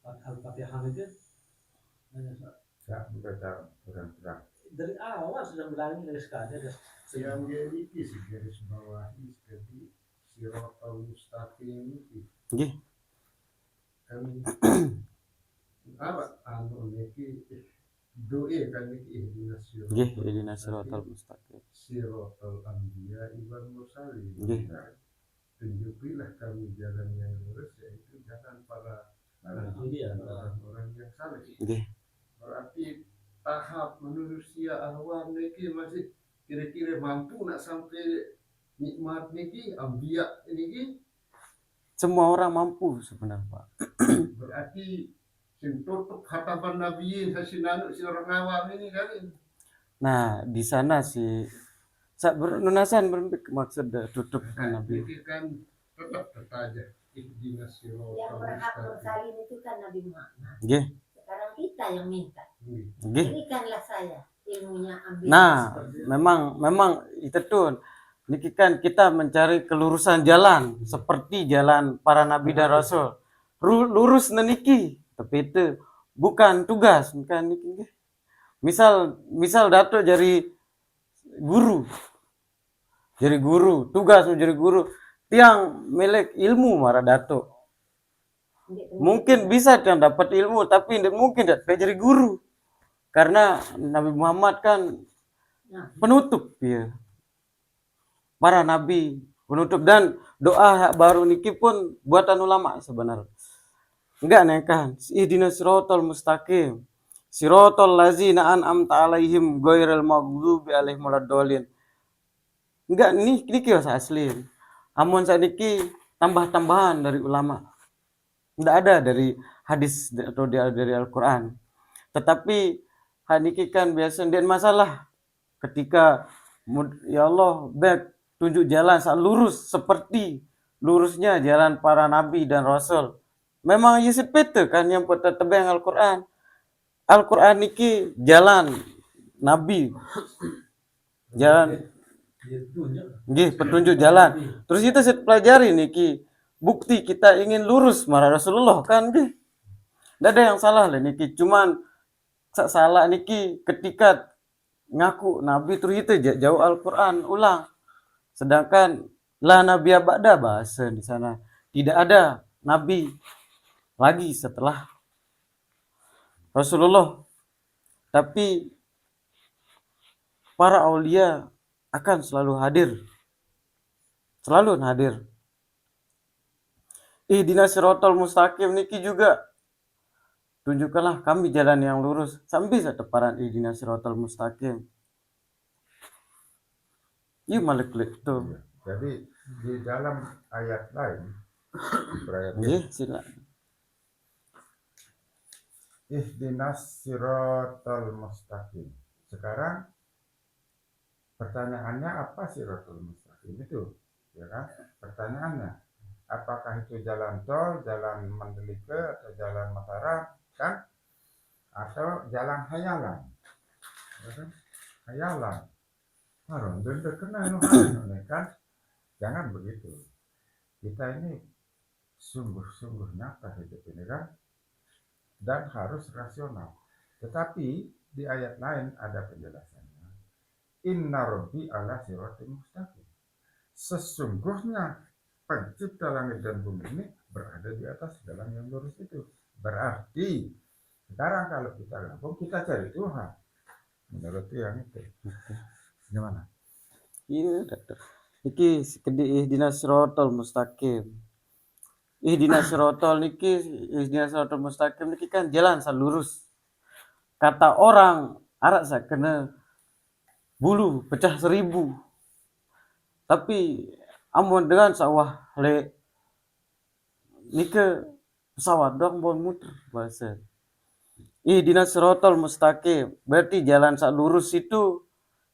Speaker 3: Al-Fatihah itu
Speaker 5: Tak membaca terang-terang.
Speaker 3: dari awal sudah bilangin dari sekali
Speaker 4: Yang jadi isi garis bawahi seperti siratal mustaqim itu
Speaker 6: nggih
Speaker 4: kan apa anu niki doa kan niki
Speaker 6: nggih ihdinas siratal mustaqim
Speaker 4: siratal anbiya wal mursalin.
Speaker 6: nggih
Speaker 4: Tunjukilah kami jalan yang lurus yaitu jalan para orang-orang yang saleh.
Speaker 6: nggih
Speaker 4: Berarti tahap manusia awam niki masih kira-kira mampu nak sampai nikmat niki ambiya niki
Speaker 6: semua orang mampu sebenarnya Pak.
Speaker 4: berarti sing tutup hatapan nabiyin hasinanu si orang awam ini kan.
Speaker 6: Nah di sana sih bernunasan maksud tutup nabi
Speaker 4: Niki kan tetap saja ihdinas
Speaker 1: Yang
Speaker 4: siratal
Speaker 1: berhak
Speaker 4: mustaqim.
Speaker 1: bersalin itu kan Nabi Muhammad.
Speaker 6: nggih
Speaker 1: Sekarang kita yang minta.
Speaker 6: nggih
Speaker 1: Berikanlah saya ilmunya ambil.
Speaker 6: nah memang itu tuh niki kan kita mencari kelurusan jalan seperti jalan para nabi dan rasul lurus niki tapi itu bukan tugas kan niki misal dato jadi guru tugas jadi guru tiang milik ilmu marah dato mungkin bisa tiang dapat ilmu tapi tidak mungkin dapat jadi guru karena Nabi Muhammad kan penutup ya para nabi penutup dan doa baru niki pun buatan ulama sebenarnya enggak nih kan ihdinas siratal mustaqim siratal ladzina an'amta alaihim ghairil maghdubi alaihim waladdallin enggak niki asli amun saniki tambah-tambahan dari ulama enggak ada dari hadis atau dari Al-Quran tetapi haniki kan biasa dan masalah ketika ya Allah baik tunjuk jalan lurus seperti lurusnya jalan para nabi dan rasul memang Yesus Peter kan yang pada tebeng Al-Quran. Al-Quran niki jalan Nabi, jalan
Speaker 3: Dia tunjuk.
Speaker 6: nggih petunjuk jalan. Terus kita saya pelajari niki bukti kita ingin lurus marah Rasulullah kan nggih. Tidak ada yang salah lah niki, cuman salah niki ketika ngaku Nabi terus itu jauh Al-Quran ulang. Sedangkan la nabiya ba'da bahasa di sana. Tidak ada nabi lagi setelah Rasulullah. Tapi para aulia akan selalu hadir. Selalu hadir. Ihdinas siratal mustaqim niki juga tunjukkanlah kami jalan yang lurus sampai seteparan ihdinas siratal mustaqim. Iya malik tuh.
Speaker 5: Jadi di dalam ayat lain, berayat
Speaker 6: Nggih, silakan.
Speaker 5: ihdinas siratal mustaqim. Sekarang pertanyaannya apa siratal mustaqim itu? Ya kan? Pertanyaannya, apakah itu jalan tol, jalan Mandalika, atau jalan Mataram, kan? Atau jalan hayalan? Ya kan? Hayalan. Harun denda kena kan? Jangan begitu. Kita ini sungguh-sungguh nyata hidup ini kan? Dan harus rasional. Tetapi di ayat lain ada penjelasannya. Inna rabbi ala siratim mustaqim. Sesungguhnya pencipta langit dan bumi ini berada di atas jalan yang lurus itu. Berarti sekarang kalau kita gabung, kita cari Tuhan. Menurut yang itu. Gimana?
Speaker 6: Iya, dokter. Iki sekedi ihdinas siratal mustaqim. Ihdinas siratal niki, ihdinas siratal mustaqim niki kan jalan lurus. Kata orang Arab saya kena bulu pecah 1000. Tapi amun dengan sawah le nike pesawat dong bon muter bahasa. Ihdinas siratal mustaqim berarti jalan lurus itu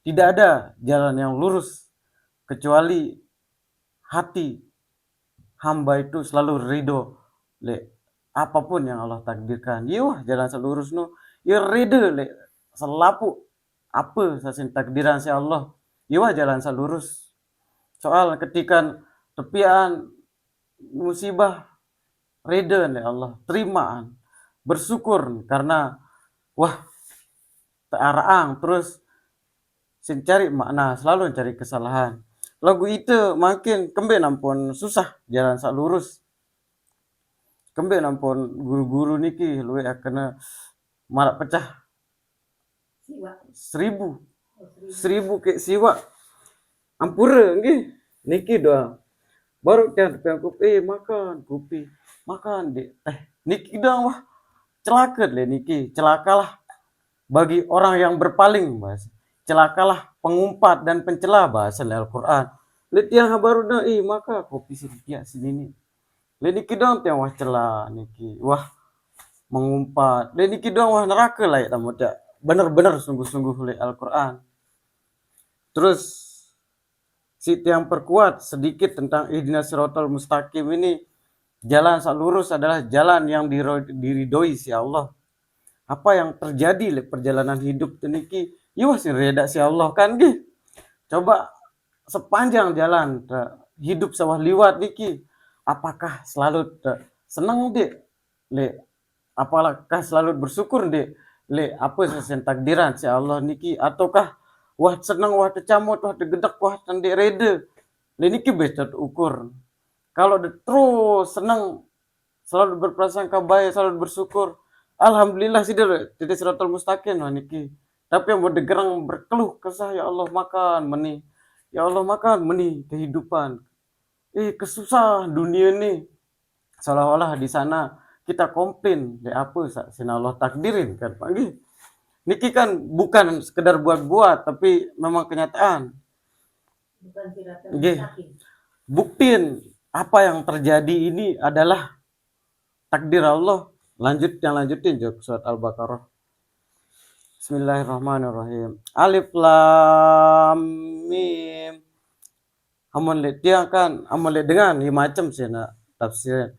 Speaker 6: tidak ada jalan yang lurus kecuali hati hamba itu selalu ridho le apapun yang Allah takdirkan. Yuh jalan lurus no. Ya ridho le selapu apa sasin takdiran si Allah. Yuh jalan lurus. Soal ketika tepian musibah ridho le Allah terimaan bersyukur karena wah tearaang terus cari makna selalu cari kesalahan. Lagu itu makin kembe nampun susah jalan lurus. Kembe nampun guru-guru niki luwe kena marak pecah
Speaker 1: Siwa.
Speaker 6: 1000 ke siwa. Ampura nggih. Niki doang. Baru kan kopi makan kopi. Makan deh. Niki doang wah. Celaka le niki. Celakalah bagi orang yang berpaling bahasa. Celakalah pengumpat dan pencela bahasa Al-Quran. Lihat yang baru dah, maka kopi sedikit sini. Lihat niki dong tiang wah cela niki, wah mengumpat. Lihat niki dong wah neraka lah ya tamu tak. Benar-benar sungguh-sungguh lihat Al-Quran. Terus si tiang perkuat sedikit tentang ihdinas siratal mustaqim ini. Jalan lurus adalah jalan yang diridhoi si Allah. Apa yang terjadi le perjalanan hidup niki? Yuh sih reda si Allah kan gih. Coba sepanjang jalan hidup sawah liwat niki, apakah selalu senang dek le apakah selalu bersyukur dek le apa sesen takdiran si Allah niki ataukah wah senang wah tercamut wah tergedak wah tandek reda le niki best ukur. Kalau terus senang selalu berprasangka baik selalu bersyukur alhamdulillah sih deh tidak siratal mustaqim wah niki. Tapi yang berdegerang berkeluh kesah ya Allah makan meni. Ya Allah makan meni kehidupan. Kesusah dunia ni. Seolah-olah di sana kita komplain de apa sin Allah takdirin kan pagi. Niki kan bukan sekedar buat-buat tapi memang kenyataan.
Speaker 1: Bukan siratal
Speaker 6: Nggih.
Speaker 1: mustaqim.
Speaker 6: Buktiin apa yang terjadi ini adalah takdir Allah. Lanjutin jok surat Al-Baqarah. Bismillahirrahmanirrahim. Alif lam mim. Amun lihat dia kan, amun lihat dengan macam sih nak tafsir.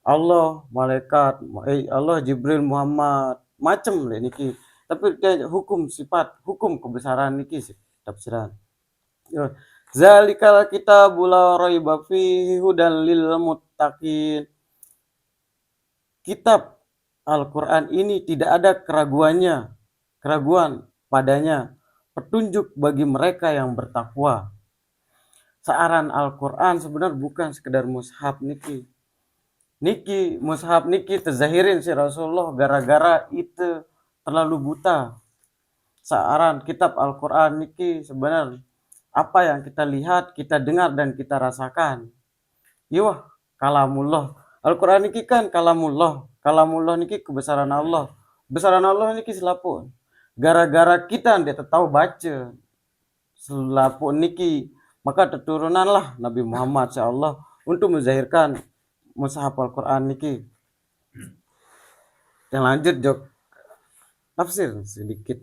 Speaker 6: Allah, malaikat, Allah, Jibril, Muhammad, macam le niki. Tapi dia hukum sifat, hukum kebesaran niki sih tafsiran. Yo. Zalikal kitabul la raiba fihi hudan lil muttaqin. Kitab Al-Quran ini tidak ada keraguan padanya, petunjuk bagi mereka yang bertakwa. Searan Al-Quran sebenarnya bukan sekedar mushaf niki. Niki mushaf niki terzahirin si Rasulullah gara-gara itu terlalu buta. Searan kitab Al-Quran niki sebenarnya apa yang kita lihat, kita dengar dan kita rasakan. Iya, kalamullah. Al-Quran niki kan kalamullah. Kalamullah niki kebesaran Allah. Besaran Allah niki selapun. Gara-gara kita tidak tahu baca selapun niki, maka keturunanlah Nabi Muhammad SAW untuk menzahirkan mushaf Al-Quran niki. Yang lanjut jok tafsir sedikit.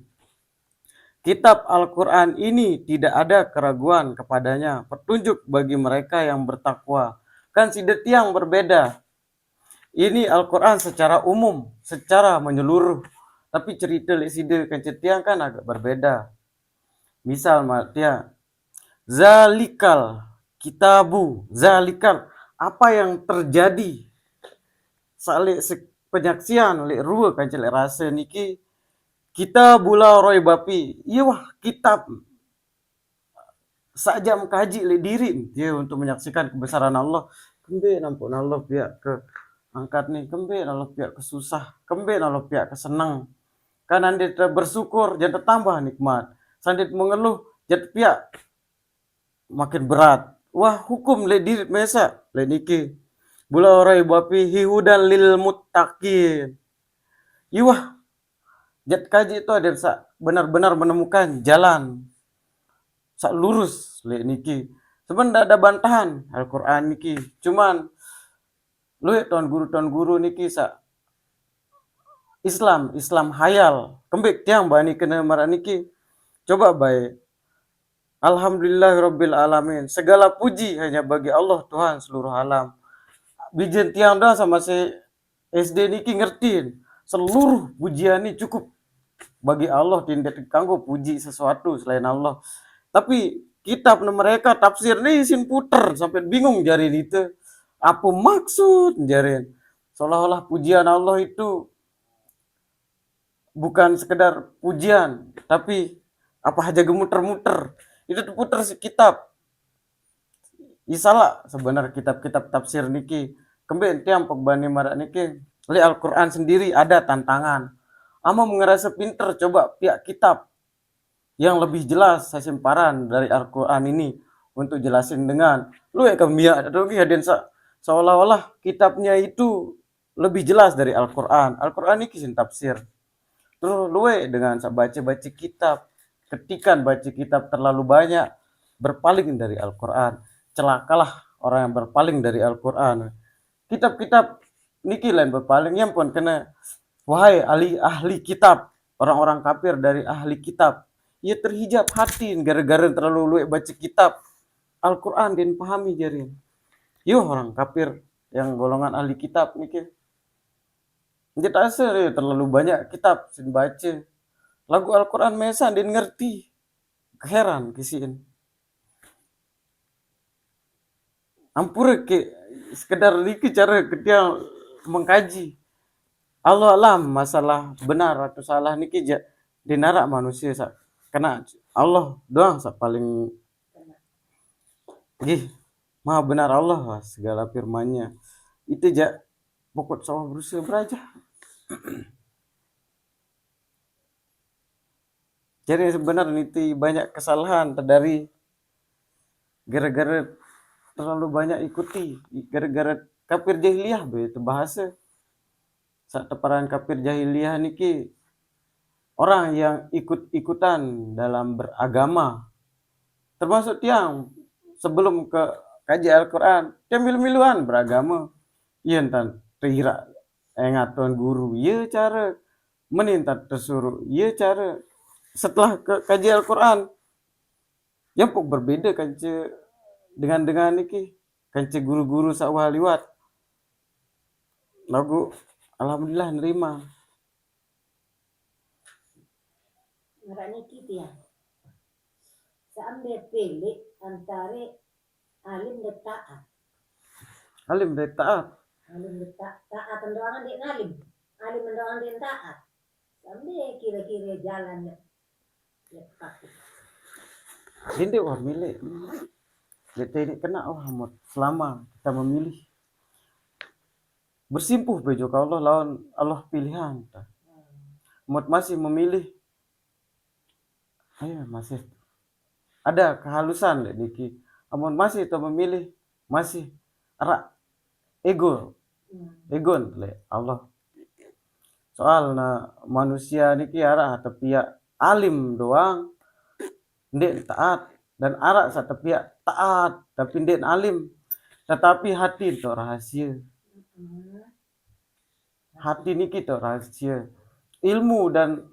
Speaker 6: Kitab Al-Quran ini tidak ada keraguan kepadanya, petunjuk bagi mereka yang bertakwa. Kan sidet yang berbeda. Ini Al-Quran secara umum, secara menyeluruh. Tapi cerita side kencetiang kan agak berbeda. Misal dia zalikal kitabu, zalikal apa yang terjadi salik penyaksian oleh ruh kancil rasa niki kita bula roy bapi iya wah kitab saja mengkaji le diri dia untuk menyaksikan kebesaran Allah. Kembe nampun Allah pihak ke angkat nih, kembe Allah pihak ke susah, kembe Allah pihak ke senang. Kan anda bersyukur jadi tambah nikmat, sandit mengeluh jadi pihak makin berat. Wah hukum le diri mesa le niki bula roy bapi hihudan lil muttaqin. Iya jat kaji itu ada benar-benar menemukan jalan sak lurus le niki. Sebenarnya ada bantahan Al-Quran niki. Cuman lu tuan guru niki sak Islam hayal. Kembik tiang bani kena marah niki. Coba baik. Alhamdulillahirabbil alamin. Segala puji hanya bagi Allah Tuhan seluruh alam. Bijen tiang dah sama si SD niki ngertiin. Seluruh pujian ini cukup bagi Allah, tidak diganggu puji sesuatu selain Allah. Tapi kitab mereka tafsir nih isin puter sampai bingung jarin itu apa maksud jarin. Seolah-olah pujian Allah itu bukan sekedar pujian, tapi apa aja gemuter-muter. Itu puter si kitab. Isalah sebenarnya kitab-kitab tafsir niki. Kembali tiang pegbani marak niki. Oleh Al-Quran sendiri ada tantangan. Ama ngerasa pinter coba pihak kitab yang lebih jelas semparan dari Al-Quran ini untuk jelasin dengan lu ya kemia lagi hadin seolah-olah kitabnya itu lebih jelas dari Al-Quran. Al-Quran ini kisin tafsir. Terus lu dengan baca kitab, ketikan baca kitab terlalu banyak berpaling dari Al-Quran. Celakalah orang yang berpaling dari Al-Quran. Kitab-kitab niki lain berpaling yang pun kena wahai ahli kitab, orang-orang kafir dari ahli kitab, ia terhijab hati gara-gara terlalu luwek baca kitab Al-Quran dan pahami jarin. Yo orang kafir yang golongan ahli kitab niki. Jadi asal terlalu banyak kitab sin baca. Lagu Al-Quran mesan dan ngerti. Heran kisiin. Ampura ke sekedar niki cara dia mengkaji. Allah alam masalah benar atau salah niki dinarak manusia karena Allah doang paling maha benar Allah segala firman-Nya. Itu pokok sawah berusaha beraja. Jadi sebenarnya itu banyak kesalahan dari gara-gara terlalu banyak ikuti, gara-gara kafir jahiliyah begitu bahasa. Saat teparan kafir jahiliyah niki orang yang ikut-ikutan dalam beragama, termasuk tiang sebelum ke kaji Al-Quran, tiang milu-miluan beragama. Iya entan terhira ngatuan guru, iya cara menintat tersuruh, iya cara setelah ke kaji Al-Quran yang pok berbeda kance dengan niki kance guru-guru sawah liwat. lagu alhamdulillah nerima.
Speaker 1: Ngarani kita ya. Sampai pilih antara alim dan taat.
Speaker 6: Alim dari taat.
Speaker 1: Alim dan taat mendoakan dia alim. Alim mendoakan dia taat. Sampai kira-kira jalannya. Lepas.
Speaker 6: Ini wah milih. Kita ini kena Muhammad selama kita memilih. Bersimpuh bejo ke Allah lawan Allah pilihan. Muhammad masih memilih. Ayo masih ada kehalusan le niki. Amun masih to memilih masih ara ego. Egon le Allah. Soalna manusia niki ara tapi alim doang ndek taat dan ara tapi taat tapi ndek alim. Tetapi hati itu rahasia. Hati niki itu rahasia. Ilmu dan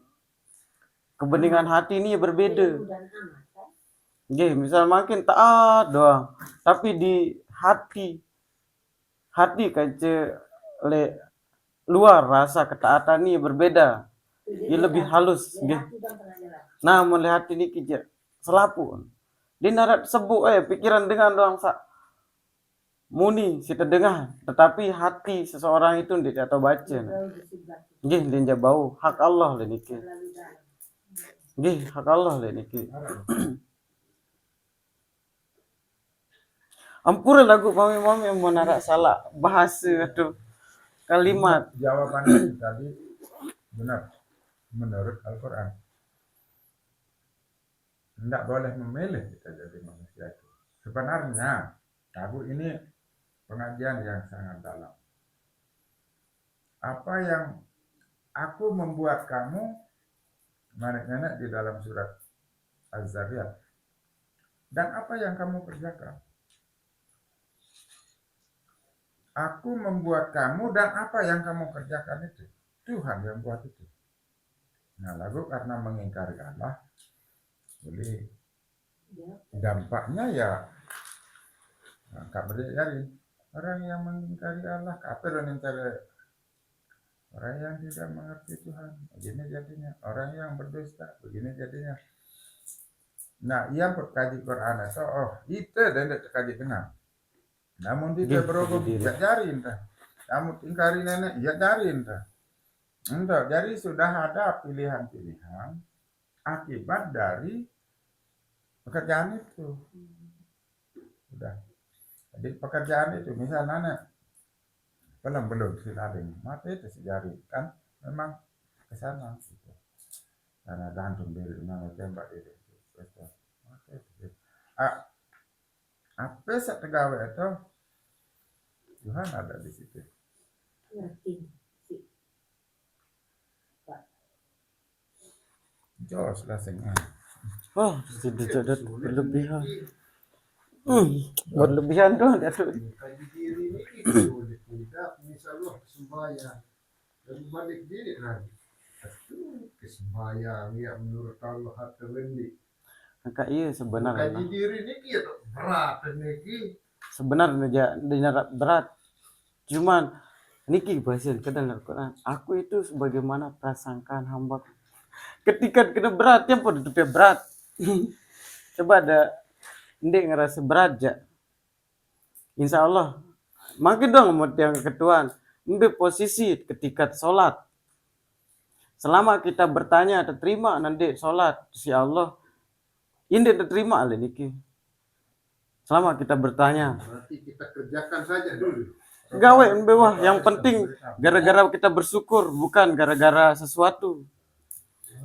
Speaker 6: kebeningan hati ini berbeda. Nggih, misal makin taat doang, tapi di hati kaca le luar rasa ketaatan ini berbeda. Ia lebih halus, nggih. Nah, melihat ini kija selapu. Dia narat sebut pikiran dengan doang sak muni kita dengar, tetapi hati seseorang itu tidak tahu baca. Nggih, dia bau hak Allah le niki. Nggih, hak Allah le niki. Ampura lagu mami yang mau narak salah bahasa atau kalimat.
Speaker 5: Jawabannya tadi benar menurut Al-Quran. Tidak boleh memilih kita jadi manusia itu. Sebenarnya lagu ini pengajian yang sangat dalam. Apa yang aku membuat kamu nenek-nenek di dalam surat Az-Zariyat. Dan apa yang kamu kerjakan? Aku membuat kamu dan apa yang kamu kerjakan itu. Tuhan yang buat itu. Nah, lalu karena mengingkari Allah, jadi dampaknya ya nggak berdiri. Orang yang mengingkari Allah, kafir dan orang yang tidak mengerti Tuhan, begini jadinya. Orang yang berdusta, begini jadinya. Nah, yang berkaji Quran itu, itu dan tidak kaji benar. Namun tidak berogong, ya jarin dah. Namun ingkari nenek, ya jarin dah. Entah, jadi sudah ada pilihan-pilihan akibat dari pekerjaan itu. Sudah. Jadi pekerjaan itu, misalnya belum silaring, mati itu sejari kan, memang kesana gitu. Karena gantung diri, tembak diri. Apa setegawe itu Tuhan ada di situ. Jos lah sengah.
Speaker 6: Oh, tidak berlebihan. Berlebihan tuh ada tuh.
Speaker 4: Kaji diri ini itu tidak misalnya sembahyang dan balik diri lagi. Itu kesembahyang ya menurut Allah hati wendi.
Speaker 6: Maka iya sebenarnya.
Speaker 4: Kaji diri ini gitu berat niki.
Speaker 6: Sebenarnya berat. Cuman niki bahasa ke dalam Al-Quran. Aku itu sebagaimana prasangkaan hamba. Ketika kena berat, yang pada itu berat. Coba ada ndek ngerasa berat ya. Insya Allah. Makin dong mau yang ketuaan. Ambil posisi ketika sholat. Selama kita bertanya, terima nanti sholat. Si Allah. Ini terima oleh niki. Selama kita bertanya.
Speaker 4: Berarti kita kerjakan saja dulu.
Speaker 6: Gawe mbewah. Yang penting gara-gara kita bersyukur. Bukan gara-gara sesuatu.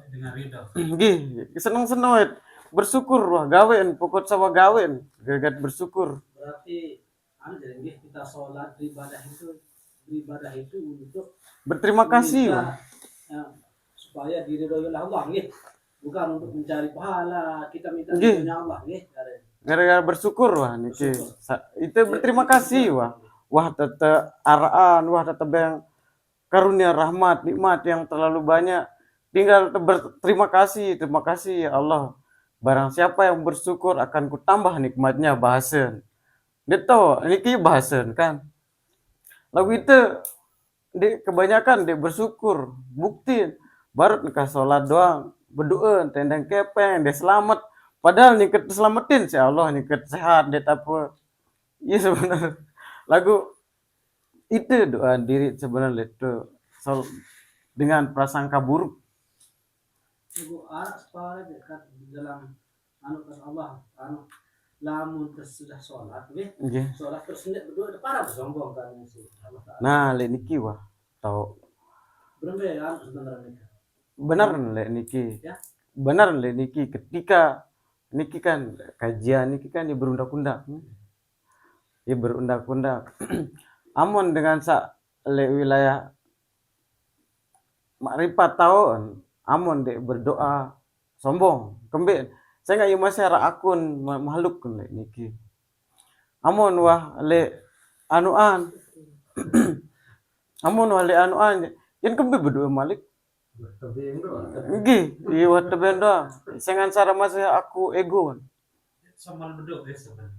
Speaker 2: Dengan ridho.
Speaker 6: Gih, seneng-seneng bersyukur wah gawean pokok sawa gawean gagat bersyukur.
Speaker 3: Berarti jadi kita sholat beribadah itu untuk
Speaker 6: Berterima kasih wah.
Speaker 3: Supaya diridhoi oleh Allah nggih. Bukan untuk mencari pahala, kita minta
Speaker 6: Nggih.
Speaker 3: ridhonya Allah nggih.
Speaker 6: Gara-gara bersyukur wah niki. Itu berterima kasih wah. Wah tete araan, wah tete yang karunia rahmat, nikmat yang terlalu banyak. Tinggal berterima kasih, terima kasih ya Allah. Barang siapa yang bersyukur akan kutambah nikmatnya bahasan. Dia tahu, ini bahasa kan. Lagu itu dek kebanyakan dek bersyukur, bukti baru nikah sholat doang, berdoa, tendang kepeng, dek selamat. Padahal nih selamatin si Allah nih sehat dek apa. Iya sebenarnya lagu itu doa diri sebenarnya itu dengan prasangka buruk.
Speaker 3: Ibu anak sekolah dekat di dalam anu kas Allah anu lamun sudah sholat
Speaker 6: Nggih.
Speaker 3: sholat terus ndak berdoa parah bersombong kan sih Allah Ta'ala.
Speaker 6: Nah, lek niki wah tahu
Speaker 3: Berapa ya sebenarnya
Speaker 6: benar lek niki.
Speaker 3: Ya.
Speaker 6: Benar lek niki ketika niki kan kajian niki kan dia berundak-undak. Dia berundak-undak. Amun dengan lek wilayah makrifat tahun amun dek berdoa sombong kembali saya nggak masyarakat akun makhluk lek niki amun wah lek anuan amun wah lek anuan yang kembali berdoa malik nggih iya wa tebeng doang sengan cara masih aku ego
Speaker 2: Sama beduk ya sebenarnya.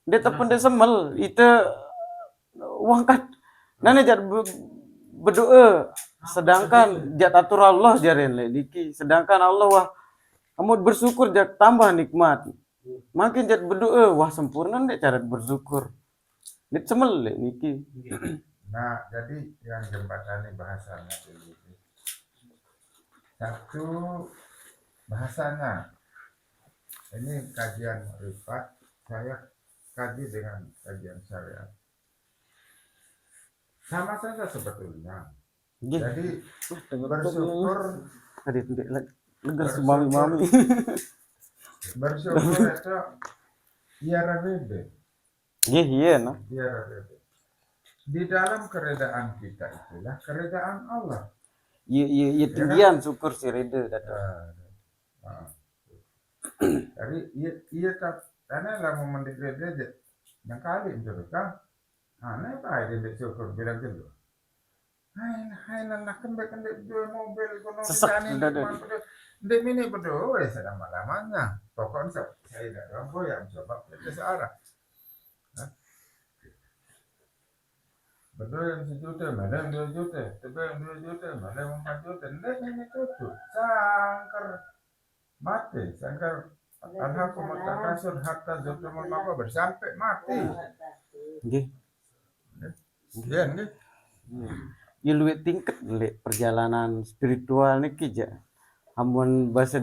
Speaker 6: dia tepen dia semel itu wangkat nane jad berdoa sedangkan jat atur Allah jaren lek niki sedangkan Allah wah kamu bersyukur jat tambah nikmat makin jat berdoa wah sempurna dek cara bersyukur dit semel lek niki.
Speaker 5: Nah, jadi yang jembatani bahasanya dulu. Satu bahasanya. Ini kajian makrifat, saya kaji dengan kajian syariat. Sama saja sebetulnya.
Speaker 6: Nggih.
Speaker 5: Jadi bersyukur
Speaker 6: Tadi lega mami-mami.
Speaker 5: bersyukur itu biara bebe.
Speaker 6: Nggih, iya nah.
Speaker 5: Biara bebe. Di dalam keredaan kita itulah keredaan Allah.
Speaker 6: Iya tinggian syukur si rede datang.
Speaker 5: Jadi iya tak karena lah mau mendegrade aja yang kali itu kan aneh apa dia syukur bilang gitu hai nak kembali dua mobil kono
Speaker 6: Sesek, udah.
Speaker 5: dek mini berdua sedang lamanya pokoknya saya tidak rambo yang coba itu searah berdua yang 1 juta mana yang 2 juta tebe yang 2 juta mana yang 4 juta dek mini tutup sangkar mati sangkar Alhamdulillah takasur hatta zutumul maqabir sampai mati.
Speaker 6: Nggih.
Speaker 5: Iya nggih.
Speaker 6: Ieu luwih tingkat lek perjalanan spiritual niki ja. Amun bahasa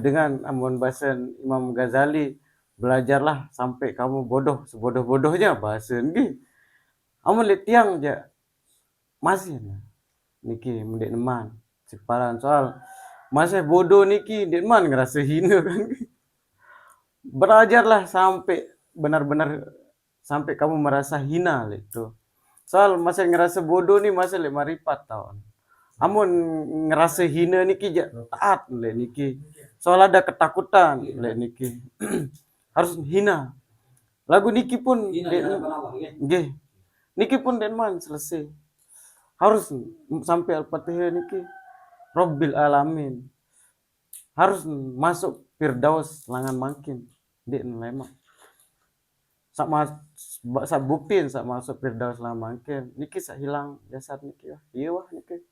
Speaker 6: Imam Ghazali belajarlah sampai kamu bodoh sebodoh-bodohnya bahasa nggih. Amun lek tiang ja masih niki mendek neman siparan soal masih bodoh niki ndek man ngerasa hina kan. Belajarlah sampai benar-benar sampai kamu merasa hina itu. Soal masih ngerasa bodoh nih masih 5 tahun. Amun ngerasa hina niki taat le niki. Soal ada ketakutan le niki. Harus hina. Lagu niki pun nggih. Niki pun denman selesai. Harus sampai Al-Fatihah niki. Rabbil alamin. Harus masuk Firdaus langan makin. Dek lemak. Sak buktiin sak masuk Firdaus langan makin. Niki sak hilang jasad niki. Iya wah niki.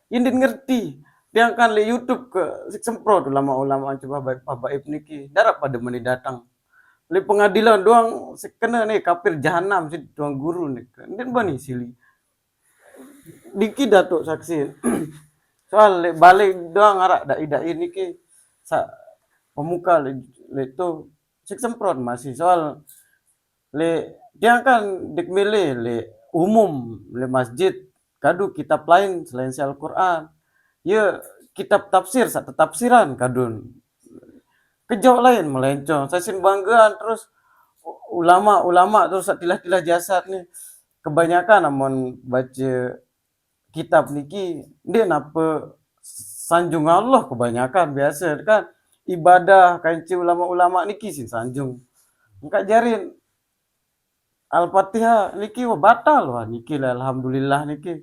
Speaker 6: Ini ngerti. Dia akan li YouTube ke semprot ulama-ulama coba baik niki. Darap pada meni datang. Li pengadilan doang sekena nih kafir jahanam si tuang guru nih. Ini bani sili. Diki datuk saksi soal balik doang arak dai niki sa pemuka le itu sik semprot masih soal dia kan dikmilih umum le masjid kadu kitab lain selain Al-Qur'an ya kitab tafsir satu tafsiran kadun kejauh lain melencong sasin banggaan terus ulama terus tilah jasad nih kebanyakan namun baca kitab niki dia napa sanjung Allah kebanyakan biasa kan ibadah kanci ulama-ulama niki sih sanjung engka jarin Al-Fatihah niki wah batal wah niki lah alhamdulillah niki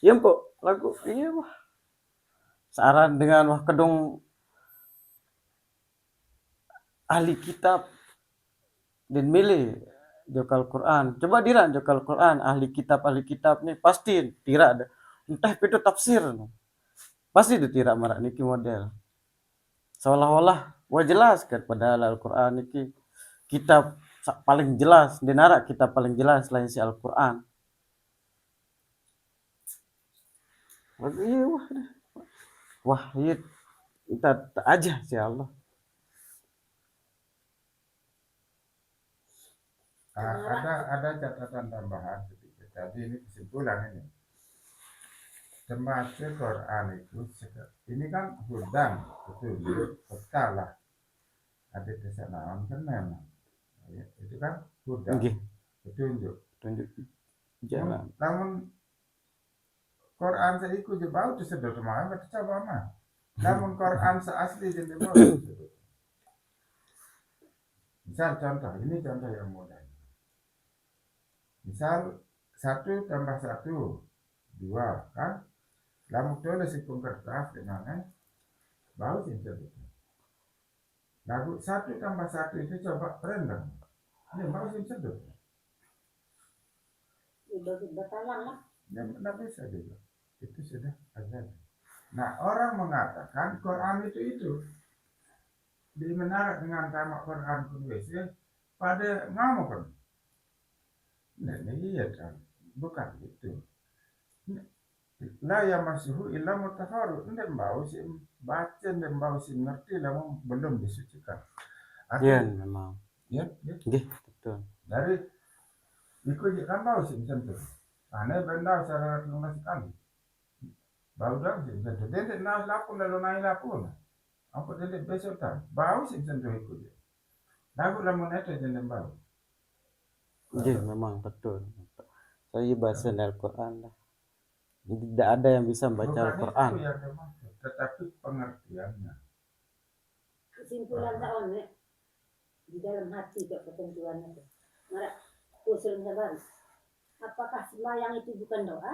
Speaker 6: iya kok lagu iya wah saran dengan wah kedong ahli kitab dan milih jokal Quran. Coba dira jokal Quran ahli kitab nih pasti tira ada. Entah itu tafsir. Pasti ditira marak niki model. Seolah-olah wah jelas kan padahal Al-Quran niki kitab paling jelas, denara kitab paling jelas lain si Al-Quran. Iya wah iya kita aja si Allah.
Speaker 5: Ada catatan tambahan sedikit. Jadi ini kesimpulan ini. Membaca Quran itu ini kan hudan, petunjuk, petalah. Ada kesenangan kan memang. Ya, itu kan hudan,
Speaker 6: Nggih,
Speaker 5: petunjuk.
Speaker 6: tunjuk jalan.
Speaker 5: Namun Quran saya ikut je bau tu sedot mah, baca coba mah. Namun Quran seasli jadi bau. Misal contoh, ini contoh yang mudah. Misal 1 tambah 1 2 kan? Lalu tulis di kertas dengan bau sih sedot. Lagu 1 tambah 1 itu coba rendam. Ini bau sih sedot.
Speaker 1: Batalan lah.
Speaker 5: Ya, tidak bisa juga. Itu sudah azan. Nah, orang mengatakan Quran itu di menara dengan tamak Quran pun WC pada ngomong kan. Nah, iya kan. Bukan itu. La ya masuhu illa mutahharu. Ini bau sih baca dan bau sih ngerti namun belum disucikan.
Speaker 6: Iya memang.
Speaker 5: Ya.
Speaker 6: Nggih, betul.
Speaker 5: Dari ikut kan bau sih sentuh. Aneh benda secara lunas sekali. Bau dah sih sentuh. Dia tidak nak lapun lalu naik lapun. Apa dia besok tak? Bau sih sentuh ikut. Lagu lamun itu jangan bau.
Speaker 6: Nggih, memang betul. Saya baca Al-Quran lah. Tidak ada yang bisa membaca
Speaker 5: Bukan
Speaker 6: Al-Quran.
Speaker 5: itu yang dimaksud, tetapi pengertiannya.
Speaker 1: Kesimpulan tahun di dalam hati ke ketentuannya itu. Marak usul sabar. Apakah sembahyang itu bukan doa?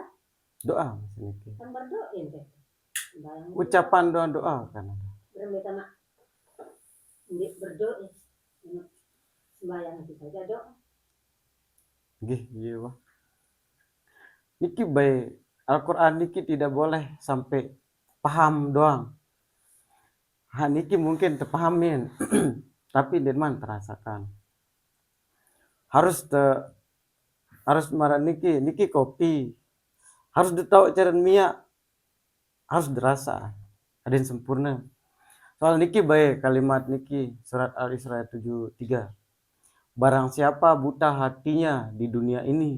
Speaker 6: Doa maksudnya.
Speaker 1: Kan berdoa kan. Sembahyang itu
Speaker 6: Ucapan doa kan.
Speaker 1: berminta maaf. Berdoa. Sembahyang itu saja doa.
Speaker 6: Nggih, iya wah. Niki baik Al-Quran niki tidak boleh sampai paham doang. Niki mungkin terpahamin, tapi Dirman terasakan. Harus marah niki kopi. Harus ditahu cara minyak. Harus dirasa. Ada yang sempurna. Soal niki baik kalimat niki surat Al-Isra 73. Barang siapa buta hatinya di dunia ini,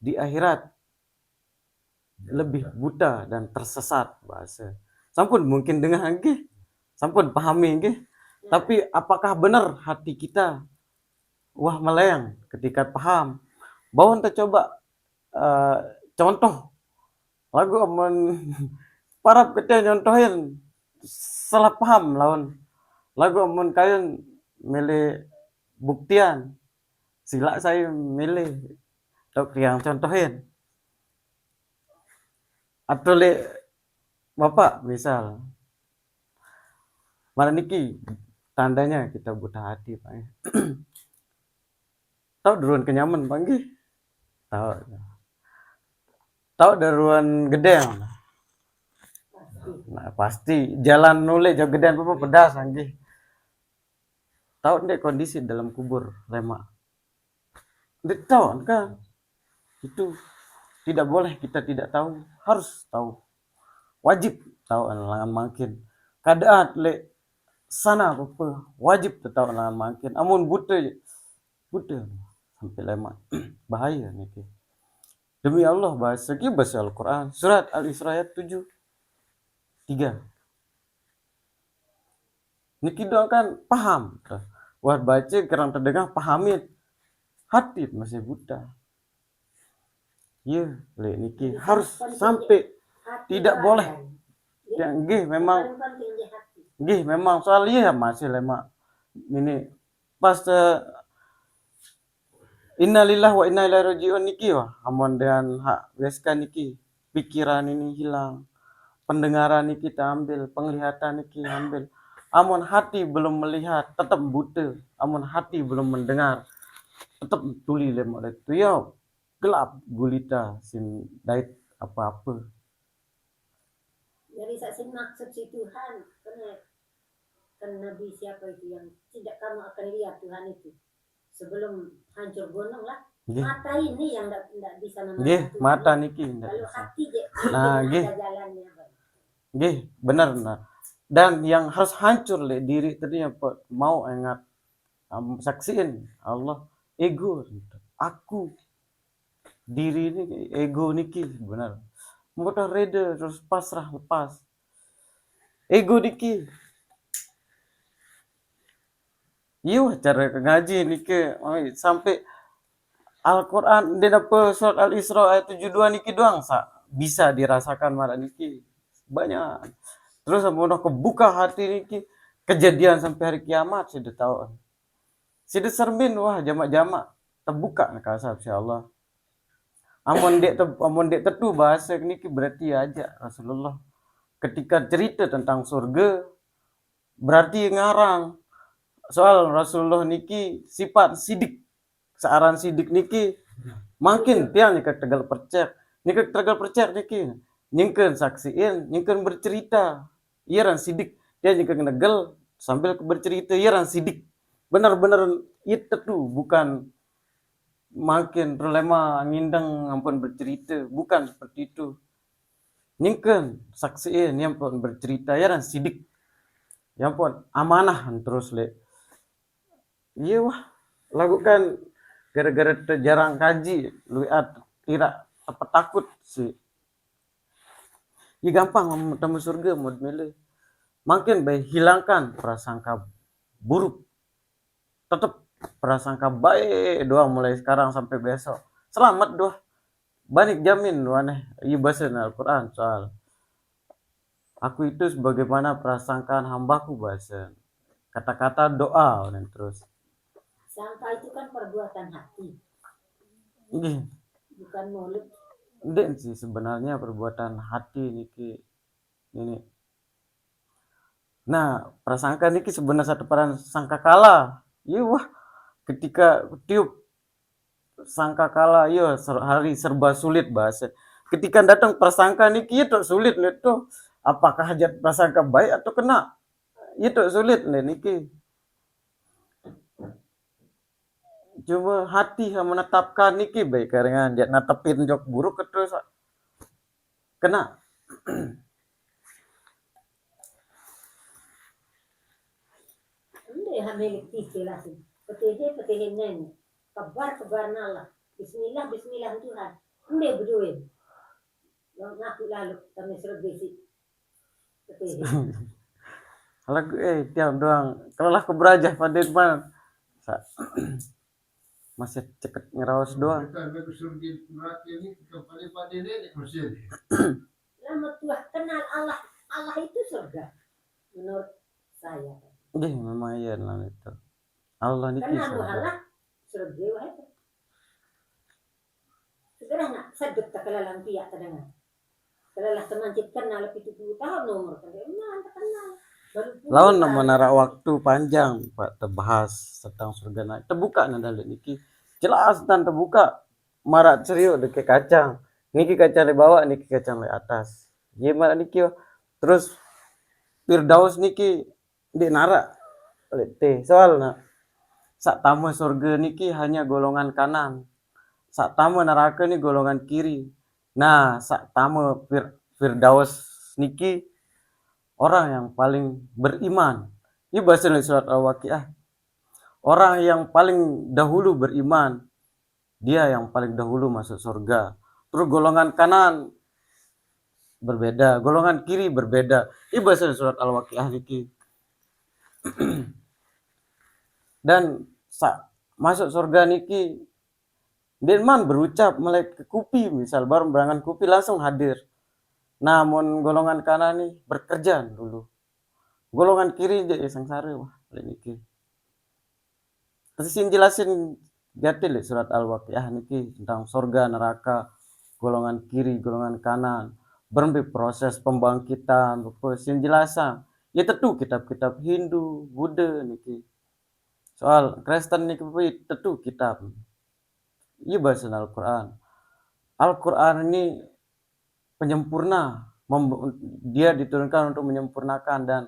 Speaker 6: di akhirat lebih buta dan tersesat bahasa. Sampun mungkin dengar nggih. Sampun pahami nggih. Tapi apakah benar hati kita wah melayang ketika paham? Bawon kita coba contoh lagu amun parap kita nyontohin salah paham lawan lagu amun kalian milih buktian sila saya milih tok yang contohin atau bapak misal mana niki tandanya kita buta hati pak. Tahu duluan kenyaman pak nggih? Tahu daruan gedeng. Nah pasti jalan nulis jauh gedean apa pedas nggih. Tahu ndek kondisi dalam kubur lemak. Ndek tahu kan? Itu tidak boleh kita tidak tahu, harus tahu. Wajib tahu langan makin. Keadaan sana apa wajib tahu langan makin. Amun buta sampai lemak. Bahaya niki. Demi Allah bahasa Al-Quran surat Al-Isra 7:3. Niki doang kan paham. Wah baca kerang terdengar pahamin. Hati masih buta. Iya, niki harus sampai tidak boleh. Ya nggih memang nggih memang soal iya masih lemak. Ini pas innalillahi wa inna ilaihi rajiun niki wah amun dengan hak weska niki pikiran ini hilang. Pendengaran niki kita ambil, penglihatan niki ambil. Amun hati belum melihat tetap buta. Amun hati belum mendengar tetap tuli lemot itu ya gelap gulita sin dait apa-apa.
Speaker 1: Jadi saya maksud si Tuhan, karena Nabi siapa itu yang tidak kamu akan lihat Tuhan itu sebelum hancur gunung lah.
Speaker 6: Nggih.
Speaker 1: Mata ini yang tidak bisa memandang
Speaker 6: Nggih,
Speaker 1: Tuhan.
Speaker 6: mata niki ndak
Speaker 1: Lalu
Speaker 6: bisa.
Speaker 1: hati je,
Speaker 6: Nah, nggih.
Speaker 1: ada jalannya. Bang.
Speaker 6: Nggih, benar nah. Dan yang harus hancur le diri tadi apa mau ingat saksiin Allah ego gitu. Aku diri ini ego niki benar. Mudah reda terus pasrah lepas. Ego niki. Iya cara ngaji niki sampai Al-Quran di apa surat Al-Isra ayat 72 niki doang bisa dirasakan marah niki banyak. Terus mau kebuka hati niki kejadian sampai hari kiamat sudah tahu. Sudah sermin wah jamak-jamak terbuka nak kasar insyaallah. Amun dek tetu bahasa niki berarti aja Rasulullah ketika cerita tentang surga berarti ngarang soal Rasulullah niki sifat sidik searan sidik niki makin tiang nika tegal percek niki nyingkeun saksiin nyingkeun bercerita iya ran sidik dia nyingkeun negel sambil bercerita iya ran sidik benar-benar itu tuh bukan makin problema ngindeng ampun bercerita bukan seperti itu nyingkeun saksiin yang pun bercerita iya ran sidik yang pun amanah terus le iya wah lakukan gara-gara jarang kaji lu tidak apa takut sih ya gampang temu surga mau milih makin baik hilangkan prasangka buruk tetap prasangka baik doang mulai sekarang sampai besok selamat doa banyak jamin doa iya bahasa Al-Quran soal aku itu sebagaimana prasangkaan hambaku bahasa kata-kata doa dan terus
Speaker 1: Sangka itu kan perbuatan hati,
Speaker 6: ini
Speaker 1: bukan mulut.
Speaker 6: Ndek sih sebenarnya perbuatan hati niki ini. Nah, prasangka niki sebenarnya satu peran sangkakala. Iya wah, ketika tiup sangkakala iya hari serba sulit bahasa. Ketika datang prasangka niki itu sulit itu. Apakah hajat prasangka baik atau kena? Itu sulit niki. Cuma hati yang menetapkan niki baik karena dia natepin jok buruk terus kena.
Speaker 1: Ende hamil istilah sih. Petihe nene. Kabar nala. Bismillah Tuhan. Ende berduin. Yang ngaku lalu kami suruh besi. Petihe.
Speaker 6: Lagu tiap doang. Kalau lah keberajah pada mana? Masih ceket ngerawas doang.
Speaker 4: Kita lagu surga neraka ini kembali pada nenek masih.
Speaker 1: Lama Tuhan kenal Allah. Allah itu surga. Menurut saya.
Speaker 6: Memang iya lah itu. Allah niki
Speaker 1: Kenal
Speaker 6: surga.
Speaker 1: Allah surga wah itu. Segera nak sedek tak kelalang pihak terdengar. Kelalah semancit kenal lebih 70 tahun nomor. Kenal kenal.
Speaker 6: Lawan menara waktu panjang Pak terbahas tentang surga naik. Terbuka nanda niki. Jelas dan terbuka. Marak serius deket kacang. Niki kacang di bawah, niki kacang di atas. Gimana niki? Terus Firdaus niki di nara. Soalnya sak tamu surga niki hanya golongan kanan. Sak tamu neraka ni golongan kiri. Nah, sak tamu Firdaus niki orang yang paling beriman. Ini bahasa dari surat Al-Waqiah. Orang yang paling dahulu beriman. Dia yang paling dahulu masuk surga. Terus golongan kanan berbeda. Golongan kiri berbeda. Ini bahasa dari surat Al-Waqiah niki. Dan masuk surga niki. Denman berucap mulai ke kupi. Misal baru berangan kupi langsung hadir. Namun golongan kanan nih bekerja dulu. Golongan kiri jadi sengsara wah niki. Terus jelasin jatil surat Al-Waqiah niki tentang surga neraka, golongan kiri, golongan kanan, proses pembangkitan, sin jelasan. Ya tentu kitab-kitab Hindu, Buddha niki. Soal Kristen niki tentu kitab. Iya bahasa Al-Quran. Al-Quran ini penyempurna, dia diturunkan untuk menyempurnakan dan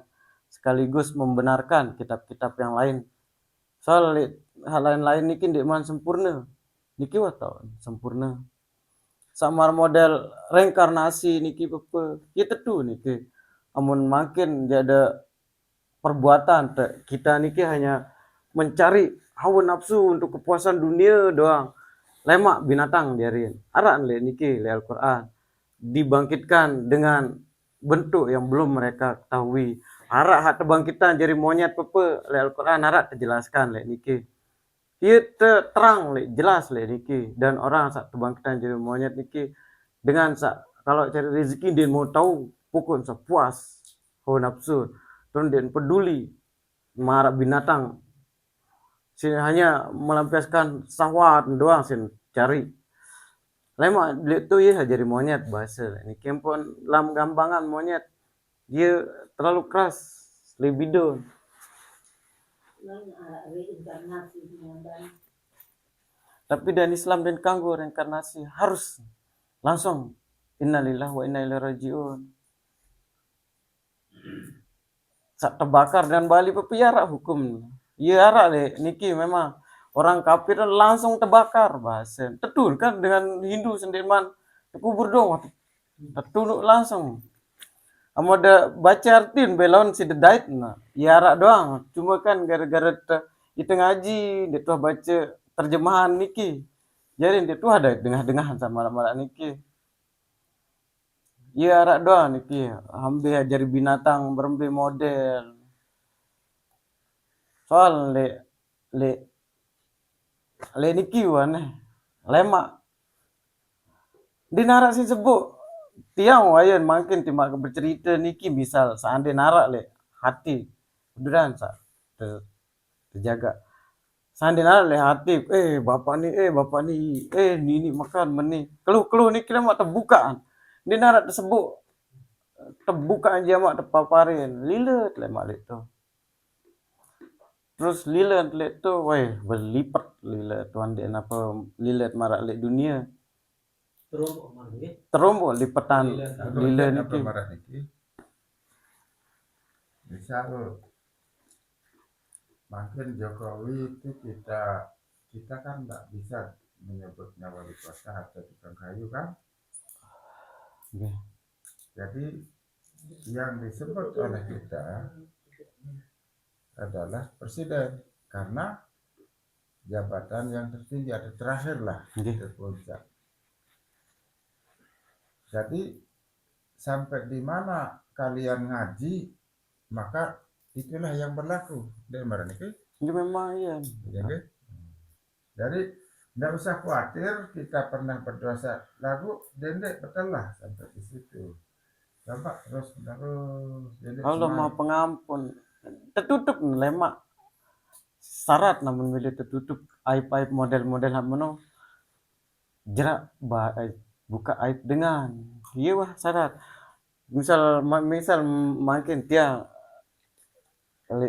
Speaker 6: sekaligus membenarkan kitab-kitab yang lain. Soal hal lain-lain niki ndik man sempurna. Niki tau sempurna. Sama model reinkarnasi niki pepe. Ya tentu niki. Amun makin ada perbuatan kita niki hanya mencari hawa nafsu untuk kepuasan dunia doang. Lemak binatang diarin. Aran le niki le Al-Quran dibangkitkan dengan bentuk yang belum mereka ketahui. Arak hak terbangkitan jadi monyet pepe le Al-Quran arak terjelaskan le niki. Ia terang le jelas le niki dan orang sak terbangkitan jadi monyet niki dengan sak kalau cari rezeki dia mau tahu pukul sepuas hawa nafsu terus dia peduli marah binatang sini hanya melampiaskan syahwat doang sin cari lemak itu ya jadi monyet bahasa ini kempon lam gampangan monyet dia terlalu keras libido.
Speaker 1: Lain reinkarnasi dan
Speaker 6: Tapi dan Islam dan kanggo reinkarnasi harus langsung innalillahi wa inna ilaihi rajiun. Sak terbakar dan balik pepiara hukum. Iya arak le niki memang orang kafir langsung terbakar bahasa. Tetul kan dengan Hindu sendirian kubur dong. Tetul langsung. Amo ada baca artin belon si dedait nah. Ya arak doang. Cuma kan gara-gara itu ngaji dia tuh baca terjemahan niki. Jadi dia tuh ada dengah-dengahan sama malam niki. Ya arak doang niki. Hampir jadi binatang berembe model. Soal le niki wane lemak di narasi sebut tiang wayan makin timak bercerita niki misal seandainya narak le hati beneran sa terjaga seandainya narak le hati bapak ni nini makan meni keluh niki mak terbuka di narak tersebut terbuka aja mak terpaparin lilet lemak le tu terus lilet le tu berlipat lilet tuan dia apa lilet marak le dunia terombok lipatan lilet
Speaker 5: Apa
Speaker 6: niki
Speaker 5: marah niki? Misal makin Jokowi itu kita kan nggak bisa menyebutnya wali kota atau tukang kayu kan?
Speaker 6: Oke.
Speaker 5: Jadi yang disebut oleh kita adalah presiden karena jabatan yang tertinggi atau terakhir lah
Speaker 6: Oke.
Speaker 5: di puncak. Jadi sampai di mana kalian ngaji maka itulah yang berlaku. Dan marah niki.
Speaker 6: Ini memang iya.
Speaker 5: Jadi tidak usah khawatir kita pernah berdosa lagu dendek betul lah sampai di situ. Coba terus. Jadi
Speaker 6: Allah Maha Pengampun. Tertutup lemak. Syarat namun milih tertutup aib-aib model-model hamno. Jerak buka aib dengan. Iya wah syarat. Misal makin tiang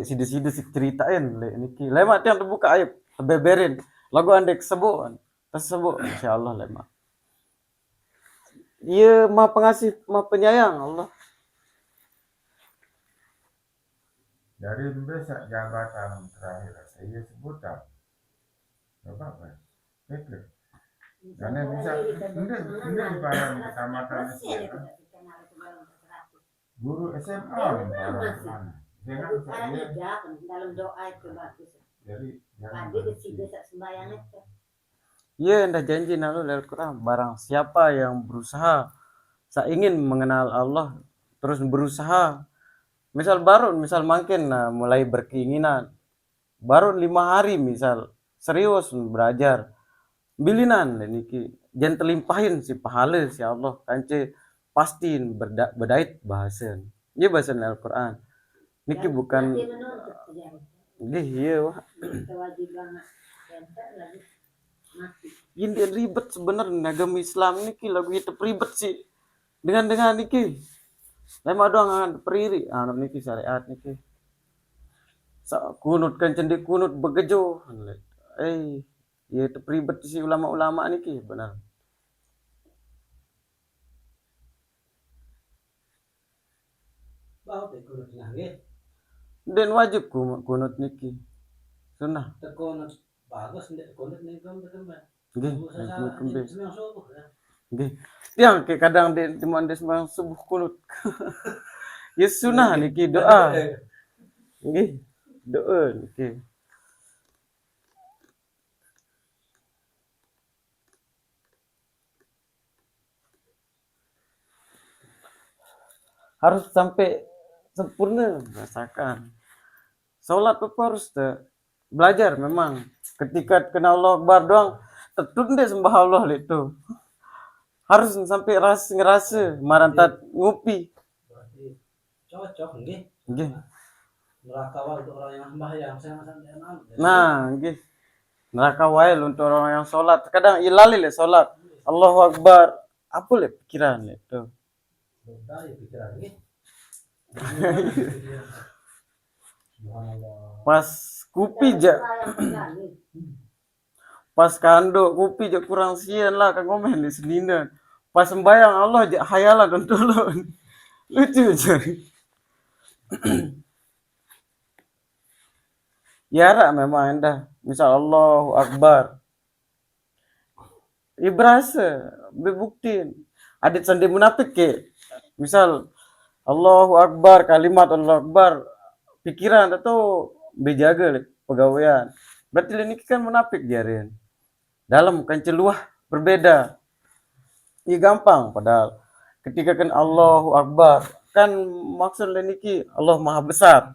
Speaker 6: sida-sida ceritain niki. Lemak tiang terbuka aib, beberin. Lagu andek sebut tersebut insyaallah lemak. Ia Maha Pengasih, Maha Penyayang Allah.
Speaker 5: dari besok jabatan terakhir saya sebutan. Coba apa? Betul. Karena bisa ini barang kecamatan guru SMA barang. Dengan saya
Speaker 1: dalam doa itu bagus.
Speaker 5: jadi
Speaker 1: Tadi ke desa sembahyang itu.
Speaker 6: Ia hendak janji nalu dari Quran barang siapa yang berusaha ingin mengenal Allah terus berusaha misal makin mulai berkeinginan baru 5 hari misal serius belajar bilinan niki jangan terlimpahin si pahala si Allah kance pastiin berdait bahasan ini bahasa Al-Quran niki bukan iya wah
Speaker 1: Kewajiban lagi mati.
Speaker 6: ini ribet sebenarnya agama Islam niki lagu itu ribet sih dengan niki lema doang periri niki syariat niki kunut kan cendik kunut begejo. Ya itu peribet si ulama-ulama niki benar.
Speaker 3: Bau teh kunut nah nggih.
Speaker 6: Dan wajib kunut niki. Sunnah.
Speaker 3: Teh kunut bagus ndek kunut nih kan berkembang.
Speaker 6: Nggih,
Speaker 3: Salah
Speaker 6: kembali.
Speaker 3: semang subuh ya.
Speaker 6: Nggih. Tiang ke kadang di cuman di sembahyang subuh kunut. Ya sunnah niki doa. Nggih. Doa niki. Harus sampai sempurna merasakan. Salat apa harus belajar memang. Ketika kenal Allah Akbar doang, tertunda sembah Allah itu. Harus sampai ngerasa marantat ngupi.
Speaker 3: Berarti cocok nggih.
Speaker 6: Nggih.
Speaker 3: Neraka wae untuk orang yang sembahyang sangat enak.
Speaker 6: Nah, nggih. Neraka wae untuk orang yang salat. Kadang ilali le salat. Allahu Akbar. Apa le pikiran itu?
Speaker 3: Udah ya pikiran nggih. Subhanallah.
Speaker 6: Pas kupi ja, pas kando kupi ja kurang sian lah kan ngomen di senina. Pas sembayang Allah ja hayalan dan tolong. Lucu jadi. Ya memang dah. Misal Allahu Akbar. Ibrasa bebuktiin. Adit sandi munafik ke. Misal Allahu Akbar, kalimat Allahu Akbar, pikiran atau bejaga pegawaian. Berarti ini kan munafik jarin. Dalam kan celuah berbeda. Ini gampang padahal. Ketika kan Allahu Akbar, kan maksud niki Allah Maha Besar.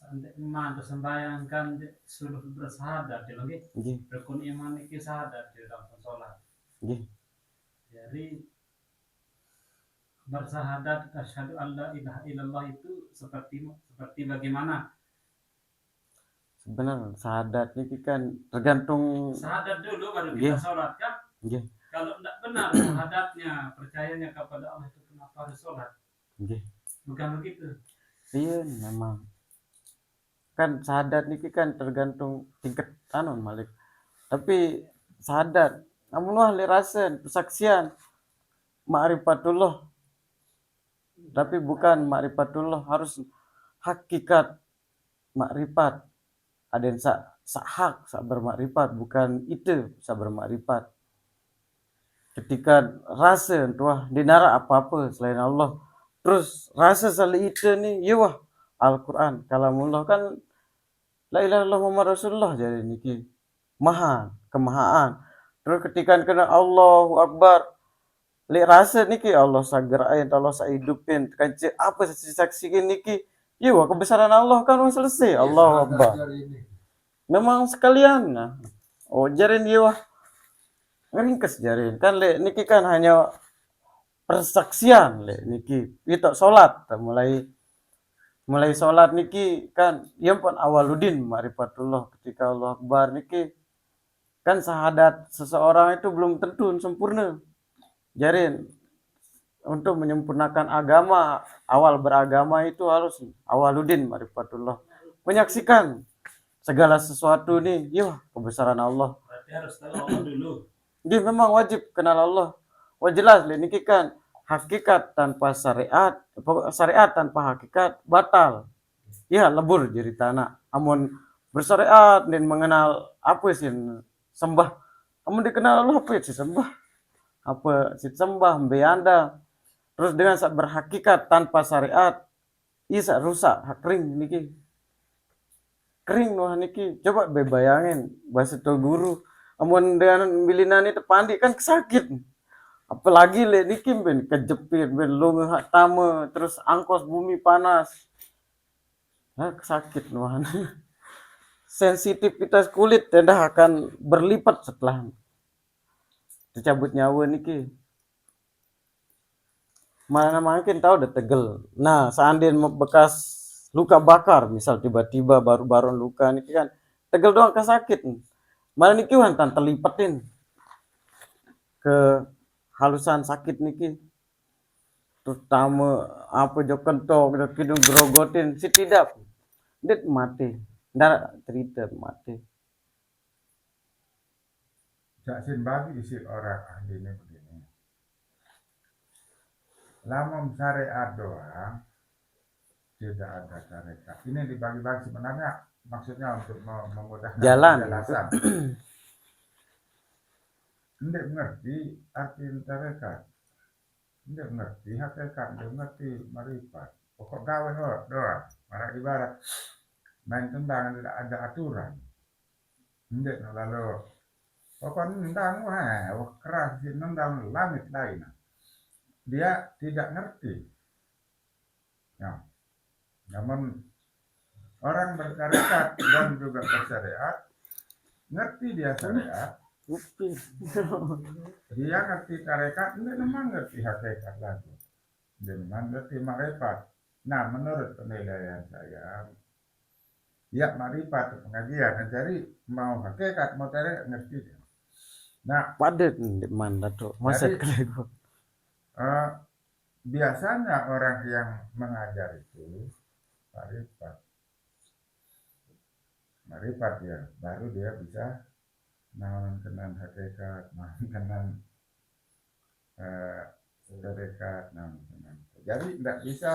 Speaker 2: Sampai iman sembahyang kan suruh bersahadat ya lagi. Rukun iman itu sahadat di dalam sholat. Jadi bersahadat asyhadu an la ilaha illallah itu seperti bagaimana?
Speaker 6: Sebenarnya sahadat ini kan tergantung
Speaker 2: sahadat dulu baru kita sholat kan? Kalau tidak benar sahadatnya, percayanya kepada Allah itu kenapa harus sholat? Bukan begitu.
Speaker 6: Iya memang. Kan sahadat niki kan tergantung tingkat Malik. Tapi sahadat namun ahli rasen persaksian ma'rifatullah. Tapi bukan ma'rifatullah, harus hakikat makrifat. Ada yang hak bermakrifat, bukan itu bermakrifat. Ketika rasa tuah dinara apa-apa selain Allah, terus rasa selain itu nih, ya wah Al-Quran, kalamullah kan la ilaha illallah Muhammad Rasulullah jadi niki maha kemahaan. Terus ketika kena Allahu Akbar, li rasa niki Allah sagerain, Allah sahidupin, kanci apa saksikan niki, ya wah kebesaran Allah kan selesai. Allahu Akbar. Memang sekalian nah. Oh jarin ya wah ringkes jarin kan le niki kan hanya persaksian le niki itu salat mulai salat niki kan yang pun awaludin ma'rifatullah. Ketika Allah Akbar niki kan sahadat seseorang itu belum tentu sempurna. Jarin untuk menyempurnakan agama, awal beragama itu harus awaludin ma'rifatullah. Menyaksikan segala sesuatu nih, ya kebesaran Allah.
Speaker 2: Berarti harus tahu Allah dulu.
Speaker 6: Dia memang wajib kenal Allah. Wah jelas niki kan hakikat tanpa syariat tanpa hakikat batal. Ya lebur jadi tanah. Amun bersyariat dan mengenal apa sih sembah. Amun dikenal Allah apa sih sembah? Apa sih sembah beanda. Terus dengan berhakikat tanpa syariat, isa rusak kering niki. Kering wah niki. Coba bayangin bahasa tuh guru. Amun dengan bilinan itu pandi kan sakit. Apalagi le niki ben kejepit ben lunga hak tama terus angkos bumi panas. Sakit nuhan. Sensitivitas kulit tendah akan berlipat setelah dicabut nyawa niki. Mana makin tahu udah tegel. Nah, seandainya bekas luka bakar misal tiba-tiba baru-baru luka niki kan tegel doang kan sakit. Mana niki hantan terlipatin ke halusan sakit niki. terutama apa jo kentok jo kidung grogotin si tidak det mati ndak cerita mati
Speaker 5: Jak sin bagi isi orang ahli ini begini. Lama syariat doang, tidak ada tarekat. Ini dibagi-bagi sebenarnya maksudnya untuk memudahkan
Speaker 6: Jalan.
Speaker 5: penjelasan. Tidak mengerti arti tarekat. Tidak mengerti hakikat, tidak mengerti marifat. Pokok gawe doang. Marah ibarat main tendang tidak ada aturan. Tidak lalu pokok nendang wah keras si nendang langit lain. Dia tidak ngerti. Ya. Namun orang bersyariat dan juga bersyariat ngerti dia syariat.
Speaker 6: upin
Speaker 5: Dia ngerti tarekat, dia memang ngerti hakikat lagi. Dia memang ngerti marifat. Nah, menurut penilaian saya, ya marifat pengajian, jadi mau hakikat, mau tarekat, ngerti dia. Nah,
Speaker 6: padet di mana tuh masa
Speaker 5: Jadi-
Speaker 6: kelego
Speaker 5: biasanya orang yang mengajar itu marifat ya, baru dia bisa mengenal hakikat, mengenal tarekat, jadi tidak bisa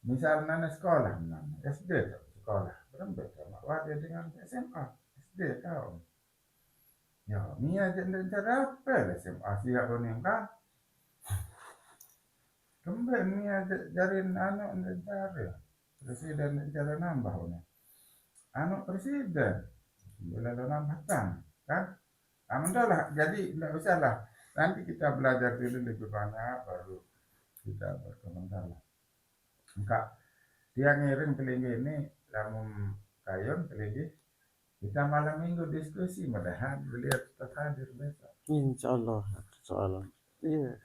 Speaker 5: misalnya sekolah, SD sekolah, berembet sama dia dengan SMA, SD tahu. Ya, ni aja cara apa SMA siap ni kan? Kembali ni aja jarin anak negara. Presiden cara nambah ni. Anak presiden. Bila nambah kan? Lah, jadi tidak usah lah. Nanti kita belajar dulu lebih banyak baru kita berkomentar lah. Enggak. Dia ngirim kelinggi ini lamun kayon kelinggi. Kita malam minggu diskusi, mudah-mudahan beliau tetap hadir besok.
Speaker 6: insyaallah iya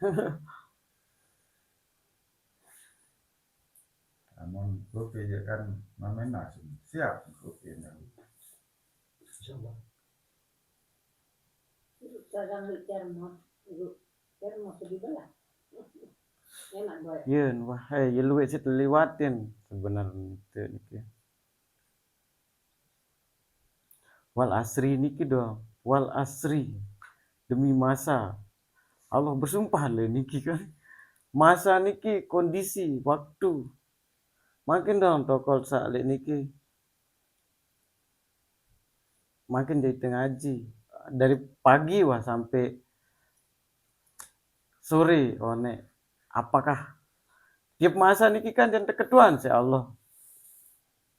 Speaker 5: Namun kopi dia kan memenas, siap kopinya.
Speaker 3: Insyaallah.
Speaker 1: Sarang li termos dibelah. Enak boy.
Speaker 6: yen wah ya luwes itu lewatin sebenarnya itu niki wal asri niki dong wal asri demi masa Allah bersumpah le niki kan masa niki kondisi waktu makin dong tokol salik niki makin jadi ngaji dari pagi wah sampai sore one apakah tiap masa niki kan jangan ketuan si Allah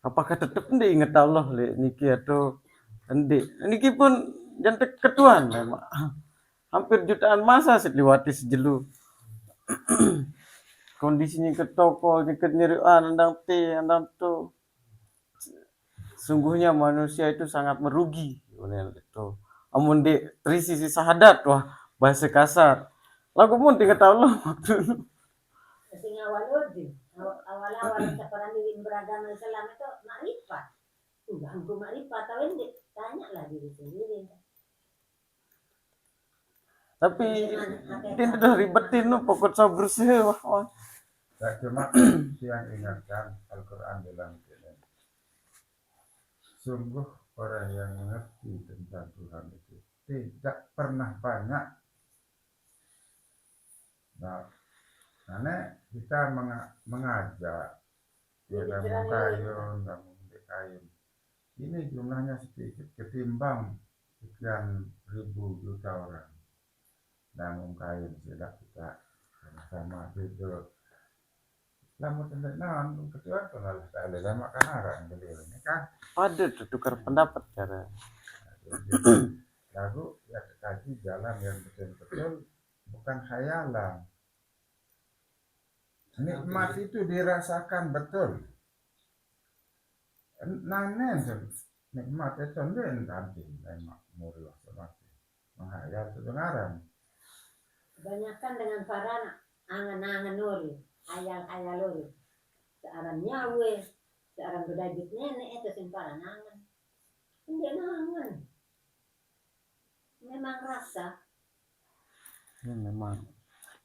Speaker 6: apakah tetap ndi inget Allah le niki atau ndi niki pun jangan ketuan memang hampir jutaan masa seliwati sejelu kondisinya ke toko nyeket nyerian andang tu sungguhnya manusia itu sangat merugi itu amun di terisi si sahadat wah bahasa kasar lagu pun tinggal Allah waktu
Speaker 1: Sing awal-awal sa paraniwin beragama Islam itu makrifat. Ganggu makrifat, tapi hindi. Tanya lah diri sendiri.
Speaker 6: tapi tidak dah ribetin no pokok sabar sih wah
Speaker 5: Tak cuma yang ingatkan Al-Quran dalam film. Sungguh orang yang mengerti tentang Tuhan itu tidak pernah banyak. Nah, karena kita mengajak ya dalam kayun, ini jumlahnya sedikit ketimbang sekian ribu juta orang. Namun kayun sudah kita sama-sama hidup. Lamun tidak naon ketua kalau ada lama kan arah beliau ini kan.
Speaker 6: ada tuh tukar pendapat cara
Speaker 5: Lalu ya kaji jalan yang betul-betul bukan khayalan. Nikmat itu dirasakan betul. Nanen nikmat itu nanti memang murah semati. Menghayal kebenaran.
Speaker 1: Kebanyakan dengan parana angan-angan nuri, ayal-ayal nuri. Searan nyawe, searan bedajit nenek itu sing paranangan. Hindi nangan. Memang rasa.
Speaker 6: ya memang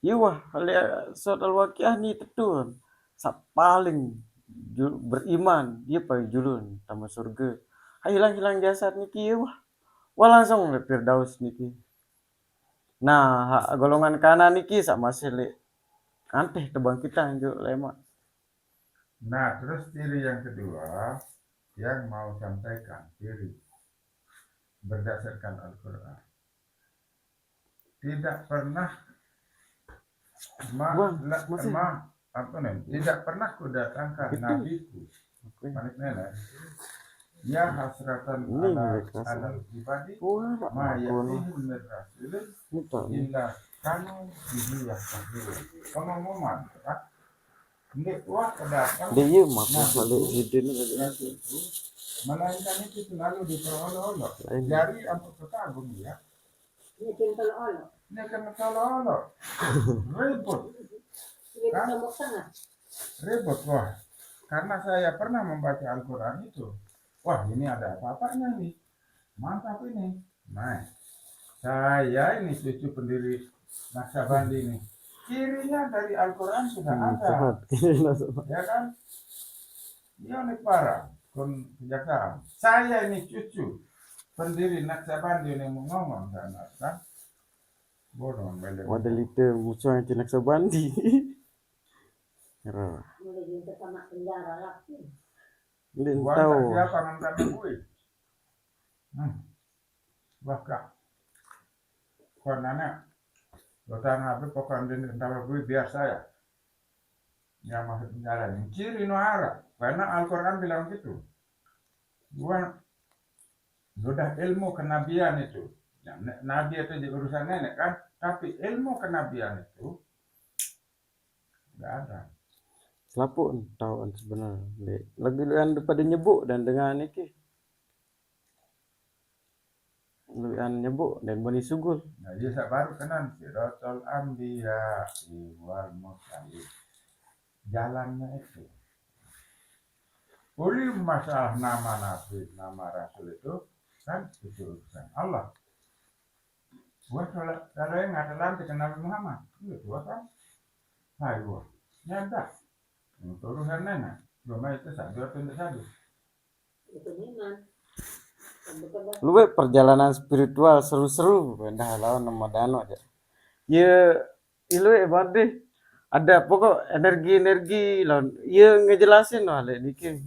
Speaker 6: Iya, kalau soal wakiah ni tentu sa paling beriman dia paling julun tamu surga. Hilang jasad niki ya wah. Wah langsung le Firdaus niki. Nah, golongan kanan niki sak masih le anteh tebang kita jo lemak.
Speaker 5: Nah, terus ciri yang kedua yang mau sampaikan, ciri berdasarkan Al-Quran. Tidak pernah tidak pernah kudatangkan nabiku balik nenek ya hasratan alal ibadi ma ya'tihim min rasulin illa kanu bihi yastahzi'un. Pengumuman ini wah kedatang
Speaker 6: Dia makan balik hidin
Speaker 5: melainkan itu selalu diperolok-olok dari apa kekagum ya.
Speaker 1: Ini cinta Allah.
Speaker 5: Ini kena olok ribut.
Speaker 1: Ini sama sangat.
Speaker 5: Ribut, wah. Karena saya pernah membaca Al-Quran itu. Wah, ini ada apa-apanya nih. Mantap ini. Nah, saya ini cucu pendiri Naksabandi nih. Cirinya dari Al-Quran sudah ada. Ya kan? Dia nih parah. Kejaksaan. Saya ini cucu pendiri Naksabandi yang ngomong kan. Bodoh,
Speaker 6: Wadah liter musuh yang nak sebandi.
Speaker 1: Mulai kita sama penjara lagi.
Speaker 6: Dia
Speaker 5: Buat
Speaker 6: tahu.
Speaker 5: siapa nonton gue? Bahkan konanya dotan HP pokoknya di antara gue biar saya yang masuk penjara ini ciri noara karena Al-Quran bilang gitu. Gua sudah ilmu kenabian itu. Ya, nabi itu di urusan nenek kan, tapi ilmu kenabian itu nggak ada.
Speaker 6: Selaput tahu sebenarnya. Lagi yang daripada nyebut dan dengan ini. Lebih nyebut dan bani sugul.
Speaker 5: Nah, dia baru kenan siratal anbiya wal mursalin. Jalannya itu. Uli masalah nama nabi, nama rasul itu kan itu urusan Allah. Buat kalau yang ada lantik Nabi Muhammad, itu kan? Ayo, nyata. Untuk urusan nenek, cuma itu satu atau satu.
Speaker 1: Itu memang.
Speaker 6: Lu perjalanan spiritual seru-seru, pindah lawan nama Dano aja. Ya, ilu deh. Ada pokok energi lawan. Ya ngejelasin lah niki.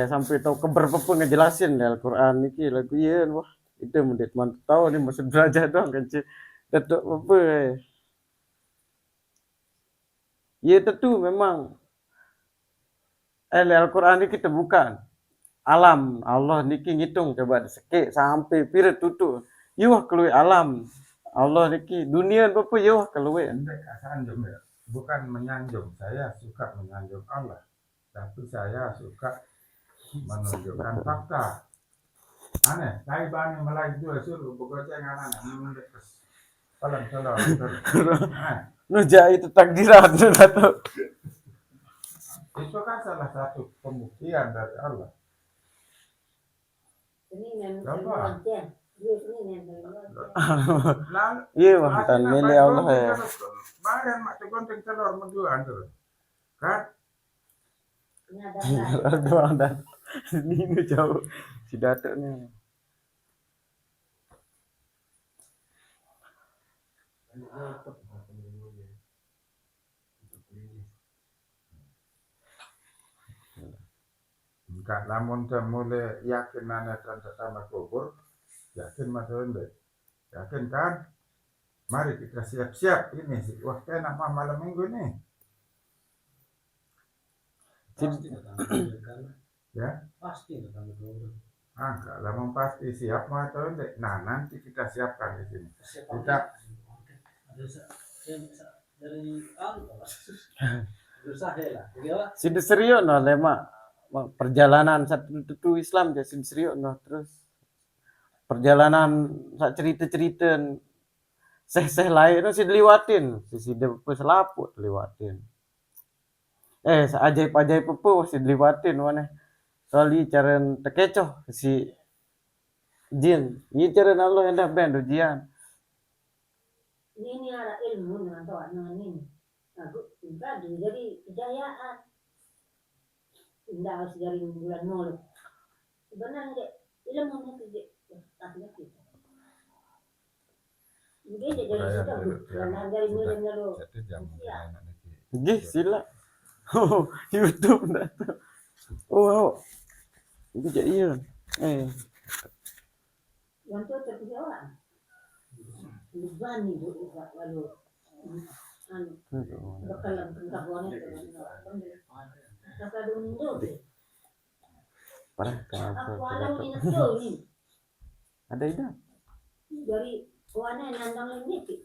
Speaker 6: Sampai tahu keberapa ngejelasin Al-Quran niki lagu ya wah. Itu mendet mantap tahu nih maksud belajar doang kan cik datuk apa ya tentu memang Al-Quran ini kita bukan alam Allah niki ngitung coba sekek sampai pira tutup yuh keluar alam Allah niki dunia apa yuh keluar
Speaker 5: Sanjung ya, bukan menyanjung. Saya suka menyanjung Allah, tapi saya suka menunjukkan fakta. Aneh, saya bani Melayu juga suruh bogoceng anak-anak menunduk salam.
Speaker 6: Nuja itu takdiran atau
Speaker 5: Itu kan salah satu pembuktian dari Allah.
Speaker 1: Ini memang
Speaker 5: Apa?
Speaker 1: aja. Ini memang.
Speaker 6: iya mantan milih Allah ya
Speaker 5: Bayan mak tegonteng telur menjual terus. Kan?
Speaker 6: doang dan ini jauh si datuk nih
Speaker 5: Enggak, namun mulai yakin nana sama kubur, yakin masuk yakin kan? Mari kita siap-siap ini sih. Wah, enak mah malam minggu nih. Ya?
Speaker 3: Pasti datang ke
Speaker 5: Enggak, namun pasti siap mah atau enggak. Nah, nanti kita siapkan di sini. Kita
Speaker 3: dari berusaha lah.
Speaker 6: Sidi serius no lema perjalanan satu Islam jadi sidi serius no terus perjalanan sak cerita-cerita seh lain no sidi liwatin sidi selaput liwatin ajaib-ajaib apa sidi liwatin mana soalnya cara terkecoh si jin ini cara Allah yang dah band ujian
Speaker 1: ini ada ilmu dengan tawanan ini. Aku tadi jadi kejayaan. Tidak harus dari bulan nol. Sebenarnya ilmu itu taknya kita. Jadi dari situ karena dari mulai lalu.
Speaker 6: Gih, sila. Oh, YouTube dah tu. Oh, itu je iya.
Speaker 1: Yang tu terkejauhan. Luban ni lalu. Bakalan pengkabuan itu. Kata dulu.
Speaker 6: Parah
Speaker 1: Aku alam minat tu ni.
Speaker 6: Ada ida.
Speaker 1: Dari warna nandang ini.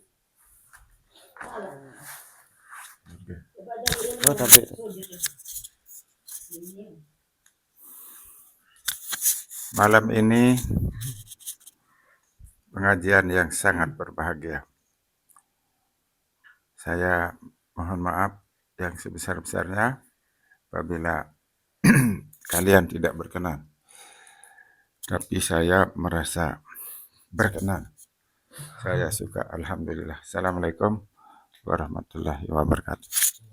Speaker 1: Salah.
Speaker 6: Oh, tapi
Speaker 5: Malam ini pengajian yang sangat berbahagia. Saya mohon maaf yang sebesar-besarnya apabila kalian tidak berkenan. Tapi saya merasa berkenan. Saya suka, alhamdulillah. Assalamualaikum warahmatullahi wabarakatuh.